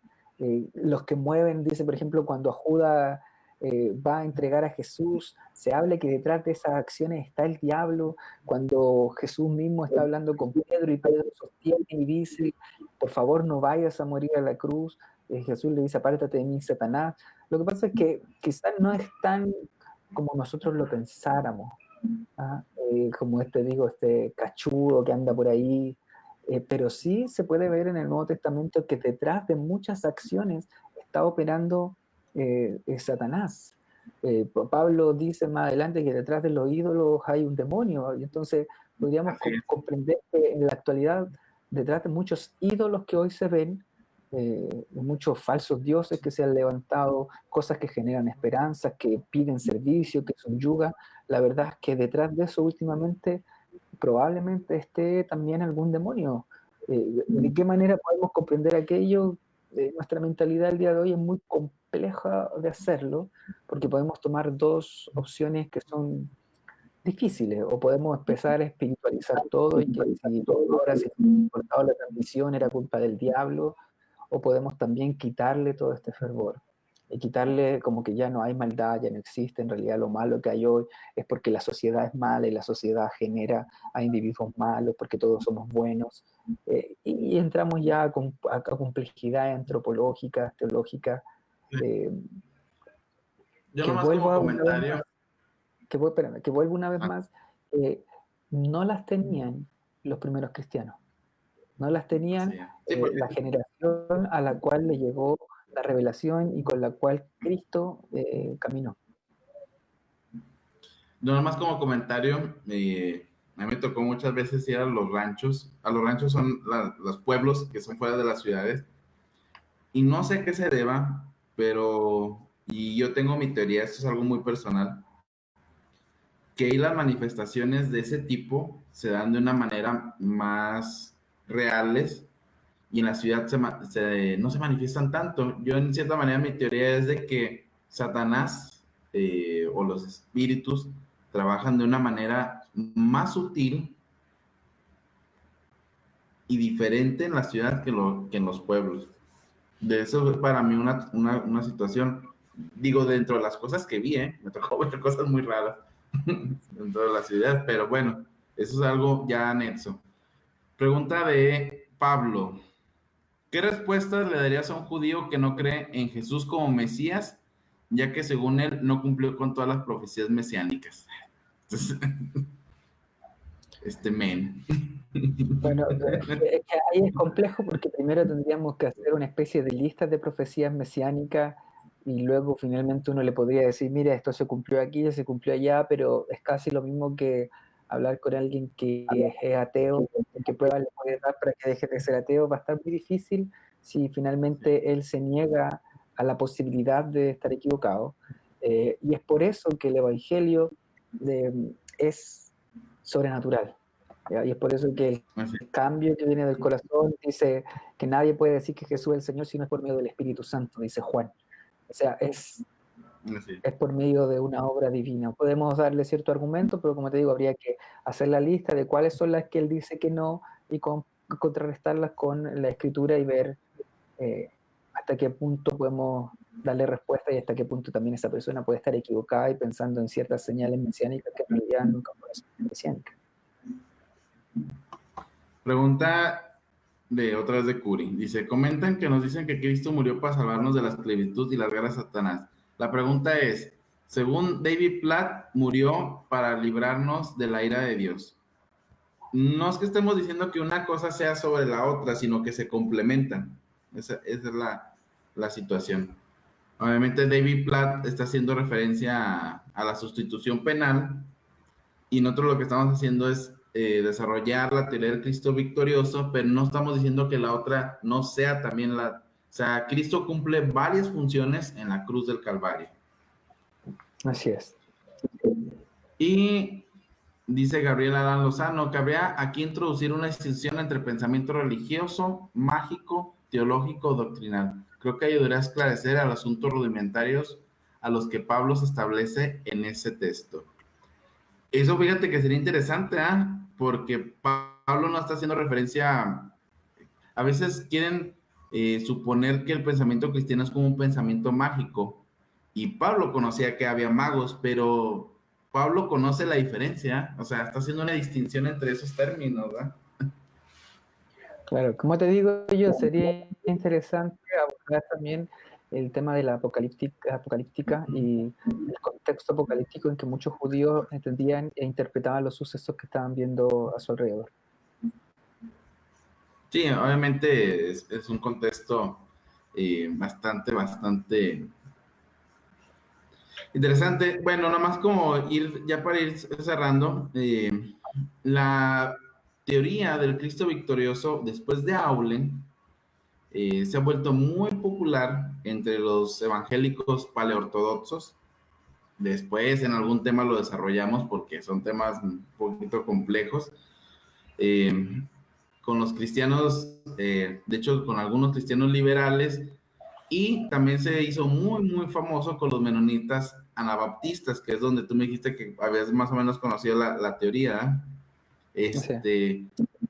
Los que mueven, dice por ejemplo, cuando Judas va a entregar a Jesús, se habla que detrás de esas acciones está el diablo. Cuando Jesús mismo está hablando con Pedro y Pedro sostiene y dice, por favor no vayas a morir a la cruz, Jesús le dice, apártate de mí, Satanás. Lo que pasa es que quizás no es tan como nosotros lo pensáramos. como este cachudo que anda por ahí, pero sí se puede ver en el Nuevo Testamento que detrás de muchas acciones está operando Satanás. Pablo dice más adelante que detrás de los ídolos hay un demonio, y entonces podríamos comprender que en la actualidad, detrás de muchos ídolos que hoy se ven, muchos falsos dioses que se han levantado, cosas que generan esperanzas, que piden servicio, que subyugan, la verdad es que detrás de eso últimamente probablemente esté también algún demonio. ¿De qué manera podemos comprender aquello? Nuestra mentalidad el día de hoy es muy compleja de hacerlo, porque podemos tomar dos opciones que son difíciles, o podemos empezar a espiritualizar todo y que si ahora se ha cortado la transmisión era culpa del diablo, o podemos también quitarle todo este fervor y quitarle como que ya no hay maldad, ya no existe, en realidad lo malo que hay hoy es porque la sociedad es mala y la sociedad genera a individuos malos porque todos somos buenos, y entramos ya a complejidades antropológicas, teológicas, Yo que nomás como vuelvo a una vez comentario. más, que vuelvo una vez más, no las tenían los primeros cristianos. No las tenían Sí, porque la generación a la cual le llegó la revelación y con la cual Cristo caminó. yo nomás como comentario, a mí me tocó muchas veces ir a los ranchos. A los ranchos son los pueblos que son fuera de las ciudades. Y no sé qué se deba, pero, y yo tengo mi teoría, esto es algo muy personal, que ahí las manifestaciones de ese tipo se dan de una manera más reales y en la ciudad no se manifiestan tanto. Yo en cierta manera mi teoría es de que Satanás o los espíritus trabajan de una manera más sutil y diferente en la ciudad que en los pueblos. De eso es para mí una situación, digo, dentro de las cosas que vi, me tocó ver cosas muy raras dentro de la ciudad, pero bueno, eso es algo ya anexo. Pregunta de Pablo. ¿Qué respuestas le darías a un judío que no cree en Jesús como Mesías, ya que según él no cumplió con todas las profecías mesiánicas? Entonces, men. Bueno, es que ahí es complejo porque primero tendríamos que hacer una especie de lista de profecías mesiánicas y luego finalmente uno le podría decir, mira, esto se cumplió aquí, ya se cumplió allá, pero es casi lo mismo que hablar con alguien que es ateo, qué pruebas le puede dar para que deje de ser ateo. Va a estar muy difícil si finalmente él se niega a la posibilidad de estar equivocado. Y es por eso que el Evangelio es sobrenatural. ¿Ya? Y es por eso que el cambio que viene del corazón dice que nadie puede decir que Jesús es el Señor si no es por medio del Espíritu Santo, dice Juan. O sea, es por medio de una obra divina. Podemos darle cierto argumento, pero como te digo, habría que hacer la lista de cuáles son las que él dice que no y contrarrestarlas con la Escritura y ver hasta qué punto podemos darle respuesta y hasta qué punto también esa persona puede estar equivocada y pensando en ciertas señales mesiánicas que en realidad nunca fueron mesiánicas. Pregunta de otra vez de Curi. Dice, comentan que nos dicen que Cristo murió para salvarnos de la esclavitud y las guerras de Satanás. La pregunta es, según David Platt, murió para librarnos de la ira de Dios. No es que estemos diciendo que una cosa sea sobre la otra, sino que se complementan. Esa es la situación. Obviamente David Platt está haciendo referencia a la sustitución penal y nosotros lo que estamos haciendo es desarrollar la teoría del Cristo victorioso, pero no estamos diciendo que la otra no sea también la... O sea, Cristo cumple varias funciones en la cruz del Calvario. Así es. Y dice Gabriel Adán Lozano, cabría aquí introducir una distinción entre pensamiento religioso, mágico, teológico, doctrinal. Creo que ayudaría a esclarecer a los asuntos rudimentarios a los que Pablo se establece en ese texto. Eso fíjate que sería interesante, porque Pablo no está haciendo referencia a veces quieren suponer que el pensamiento cristiano es como un pensamiento mágico, y Pablo conocía que había magos, pero Pablo conoce la diferencia, o sea, está haciendo una distinción entre esos términos, ¿verdad? Claro, como te digo yo, sería interesante abordar también el tema de la apocalíptica y el contexto apocalíptico en que muchos judíos entendían e interpretaban los sucesos que estaban viendo a su alrededor. Sí, obviamente es un contexto bastante interesante. Bueno, nada más como ya para ir cerrando, la teoría del Cristo victorioso después de Aulen se ha vuelto muy popular entre los evangélicos paleortodoxos. Después en algún tema lo desarrollamos porque son temas un poquito complejos. Con los cristianos, de hecho con algunos cristianos liberales, y también se hizo muy famoso con los menonitas anabaptistas, que es donde tú me dijiste que habías más o menos conocido la teoría.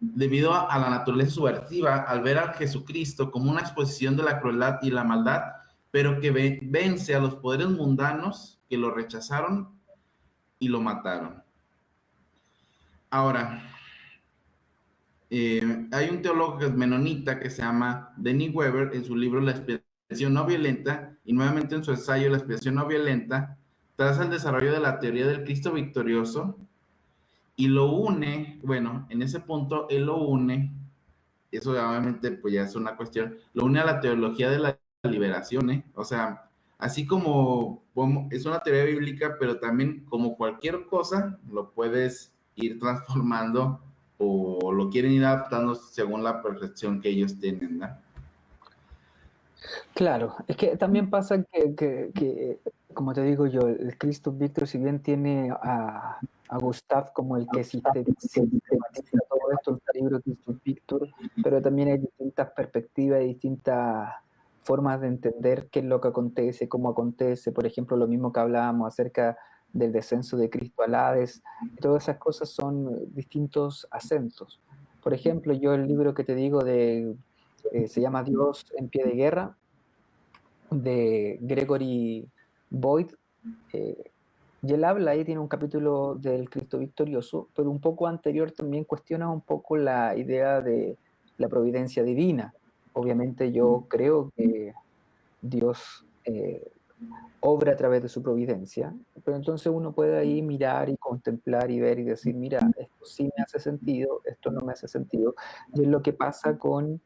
Debido a la naturaleza subversiva, al ver a Jesucristo como una exposición de la crueldad y la maldad, pero que vence a los poderes mundanos que lo rechazaron y lo mataron. Ahora, hay un teólogo que es menonita que se llama Denny Weber, en su libro La expiación no violenta, y nuevamente en su ensayo La expiación no violenta, traza el desarrollo de la teoría del Cristo victorioso y lo une, bueno, en ese punto él lo une, eso obviamente pues ya es una cuestión, lo une a la teología de la liberación, o sea, así como es una teoría bíblica, pero también como cualquier cosa, lo puedes ir transformando o lo quieren ir adaptando según la percepción que ellos tienen, ¿no? Claro, es que también pasa que como te digo yo, el Cristo Victor, si bien tiene a Gustav como el que sistematiza todo esto en su libro Cristo Victor, pero también hay distintas perspectivas y distintas formas de entender qué es lo que acontece, cómo acontece, por ejemplo, lo mismo que hablábamos acerca del descenso de Cristo al Hades, todas esas cosas son distintos acentos. Por ejemplo, yo el libro que te digo se llama Dios en pie de guerra, de Gregory Boyd, y él habla ahí, tiene un capítulo del Cristo victorioso, pero un poco anterior también cuestiona un poco la idea de la providencia divina. Obviamente yo creo que Dios obra a través de su providencia, pero entonces uno puede ahí mirar y contemplar y ver y decir, mira, esto sí me hace sentido, esto no me hace sentido, y es lo que pasa con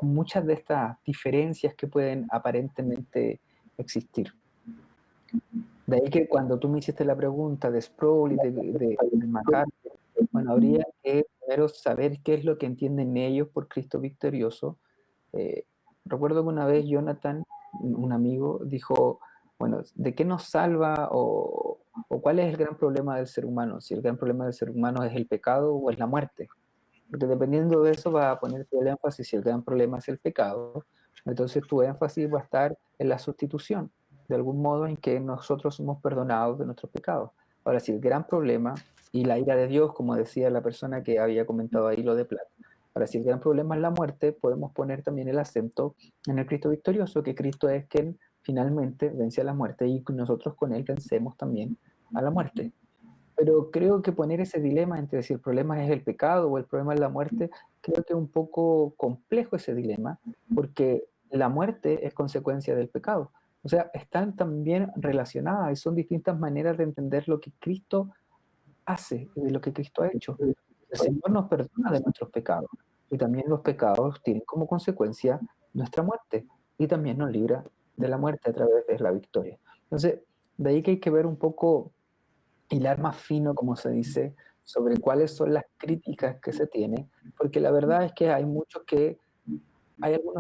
muchas de estas diferencias que pueden aparentemente existir. De ahí que cuando tú me hiciste la pregunta de Sproul y de McCarthy, bueno, habría que primero saber qué es lo que entienden ellos por Cristo victorioso. Recuerdo que una vez Jonathan, un amigo, dijo, bueno, ¿de qué nos salva o cuál es el gran problema del ser humano? Si el gran problema del ser humano es el pecado o es la muerte. Porque dependiendo de eso va a poner el énfasis, si el gran problema es el pecado, entonces tu énfasis va a estar en la sustitución, de algún modo en que nosotros somos perdonados de nuestros pecados. Ahora, si el gran problema y la ira de Dios, como decía la persona que había comentado ahí lo de plata, ahora si el gran problema es la muerte, podemos poner también el acento en el Cristo victorioso, que Cristo es quien finalmente vence a la muerte y nosotros con él vencemos también a la muerte. Pero creo que poner ese dilema entre si el problema es el pecado o el problema es la muerte, creo que es un poco complejo ese dilema, porque la muerte es consecuencia del pecado. O sea, están también relacionadas y son distintas maneras de entender lo que Cristo hace y de lo que Cristo ha hecho. El Señor nos perdona de nuestros pecados y también los pecados tienen como consecuencia nuestra muerte y también nos libra de la muerte a través de la victoria. Entonces, de ahí que hay que ver un poco, hilar más fino, como se dice, sobre cuáles son las críticas que se tiene, porque la verdad es que hay algunos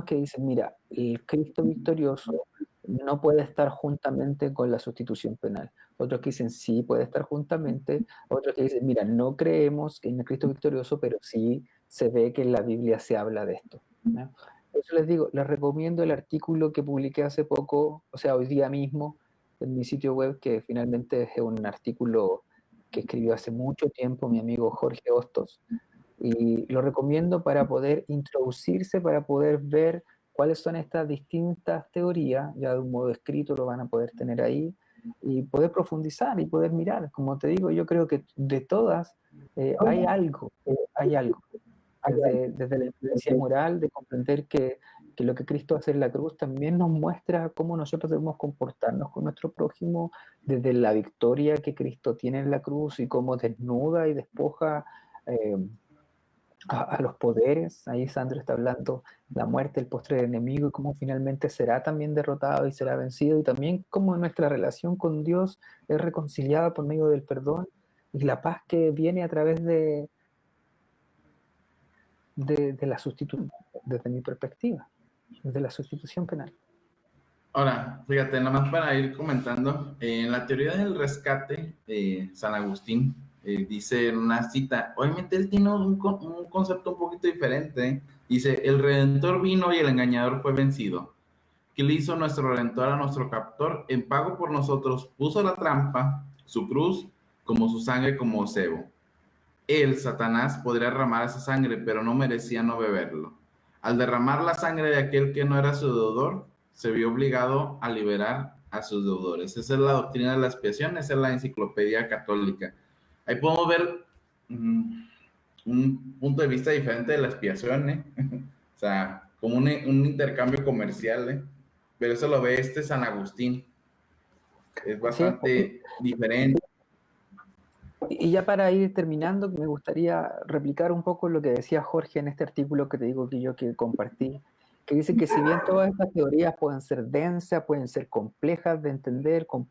que dicen, mira, el Cristo victorioso no puede estar juntamente con la sustitución penal. Otros que dicen, sí, puede estar juntamente. Otros que dicen, mira, no creemos que en el Cristo victorioso, pero sí se ve que en la Biblia se habla de esto, ¿no? Por eso les digo, les recomiendo el artículo que publiqué hace poco, o sea, hoy día mismo, en mi sitio web, que finalmente es un artículo que escribió hace mucho tiempo mi amigo Jorge Hostos, y lo recomiendo para poder introducirse, para poder ver cuáles son estas distintas teorías, ya de un modo escrito lo van a poder tener ahí, y poder profundizar y poder mirar. Como te digo, yo creo que de todas hay algo, desde la influencia moral, de comprender que que lo que Cristo hace en la cruz también nos muestra cómo nosotros debemos comportarnos con nuestro prójimo, desde la victoria que Cristo tiene en la cruz y cómo desnuda y despoja eh, a los poderes. Ahí Sandro está hablando de la muerte, el postre del enemigo y cómo finalmente será también derrotado y será vencido, y también cómo nuestra relación con Dios es reconciliada por medio del perdón y la paz que viene a través de la sustitución, desde mi perspectiva, desde la sustitución penal. Ahora, fíjate, nada más para ir comentando, en la teoría del rescate, San Agustín dice en una cita, obviamente él tiene un concepto un poquito diferente, ¿eh? Dice, el Redentor vino y el engañador fue vencido. ¿Qué le hizo nuestro Redentor a nuestro captor? En pago por nosotros puso la trampa, su cruz, como su sangre como cebo. Él, Satanás, podría derramar esa sangre, pero no merecía no beberlo. Al derramar la sangre de aquel que no era su deudor, se vio obligado a liberar a sus deudores. Esa es la doctrina de la expiación, esa es la enciclopedia católica. Ahí podemos ver un punto de vista diferente de la expiación, ¿eh? O sea, como un intercambio comercial, ¿eh? Pero eso lo ve San Agustín. Es bastante diferente. Y ya para ir terminando, me gustaría replicar un poco lo que decía Jorge en este artículo que te digo que compartí, que dice que si bien todas estas teorías pueden ser densas, pueden ser complejas de entender, por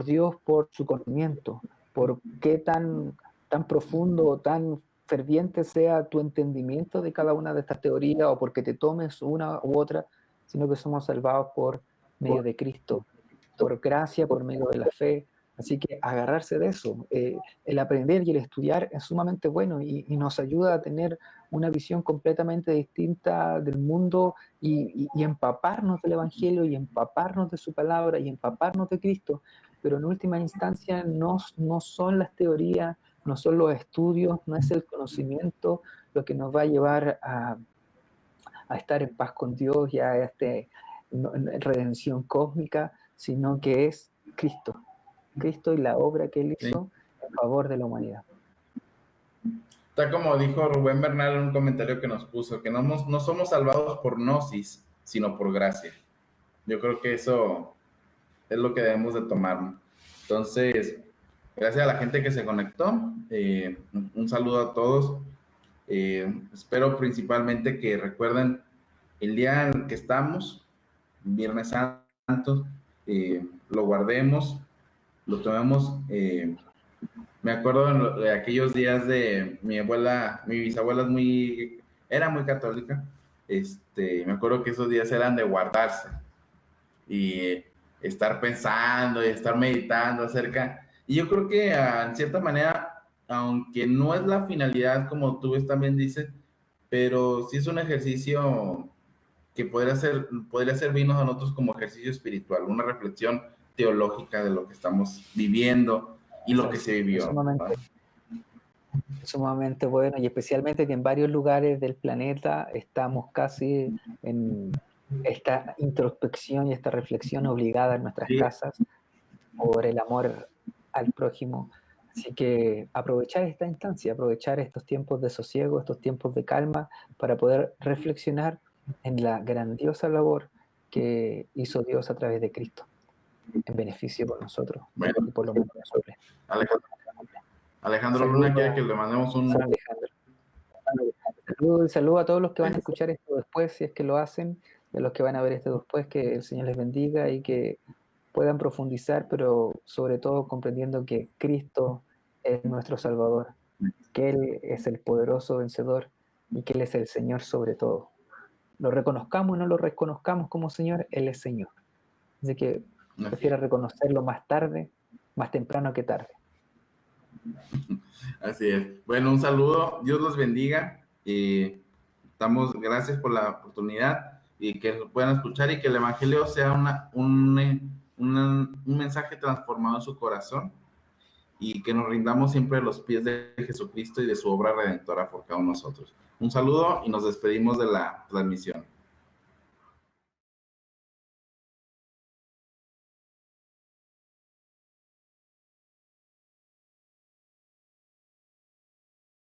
Dios, por su conocimiento, por qué tan profundo o tan ferviente sea tu entendimiento de cada una de estas teorías, o porque te tomes una u otra, sino que somos salvados por medio de Cristo, por gracia, por medio de la fe. Así que agarrarse de eso, el aprender y el estudiar es sumamente bueno y nos ayuda a tener una visión completamente distinta del mundo y empaparnos del Evangelio y empaparnos de su palabra y empaparnos de Cristo. Pero en última instancia no son las teorías, no son los estudios, no es el conocimiento lo que nos va a llevar a estar en paz con Dios y a redención cósmica, sino que es Cristo y la obra que Él hizo en favor de la humanidad. Está como dijo Rubén Bernal en un comentario que nos puso, que no somos salvados por gnosis, sino por gracia. Yo creo que eso es lo que debemos de tomar. Entonces, gracias a la gente que se conectó. Un saludo a todos. Espero principalmente que recuerden el día en el que estamos, Viernes Santo, lo guardemos, lo tomemos. Me acuerdo de aquellos días de mi abuela, mi bisabuela era muy católica. Me acuerdo que esos días eran de guardarse y estar pensando y estar meditando acerca. Y yo creo que en cierta manera, aunque no es la finalidad como tú también dices, pero sí es un ejercicio que podría servirnos a nosotros como ejercicio espiritual, una reflexión teológica de lo que estamos viviendo y lo que se vivió. Sumamente bueno, y especialmente que en varios lugares del planeta estamos casi en esta introspección y esta reflexión obligada en nuestras casas por el amor al prójimo. Así que aprovechar esta instancia, aprovechar estos tiempos de sosiego, estos tiempos de calma, para poder reflexionar en la grandiosa labor que hizo Dios a través de Cristo, en beneficio por nosotros, y por lo menos nosotros. Alejandro Luna quiere que le mandemos un... Saludo a todos los que van a escuchar esto después, si es que lo hacen, y a los que van a ver esto después, que el Señor les bendiga y que puedan profundizar, pero sobre todo comprendiendo que Cristo es nuestro Salvador, que Él es el poderoso vencedor y que Él es el Señor sobre todo. Lo reconozcamos o no lo reconozcamos como Señor, Él es Señor. Así que prefiero reconocerlo más temprano que tarde. Así es. Bueno, un saludo, Dios los bendiga. Gracias por la oportunidad y que lo puedan escuchar y que el Evangelio sea un mensaje transformado en su corazón y que nos rindamos siempre a los pies de Jesucristo y de su obra redentora por cada uno de nosotros. Un saludo y nos despedimos de la transmisión.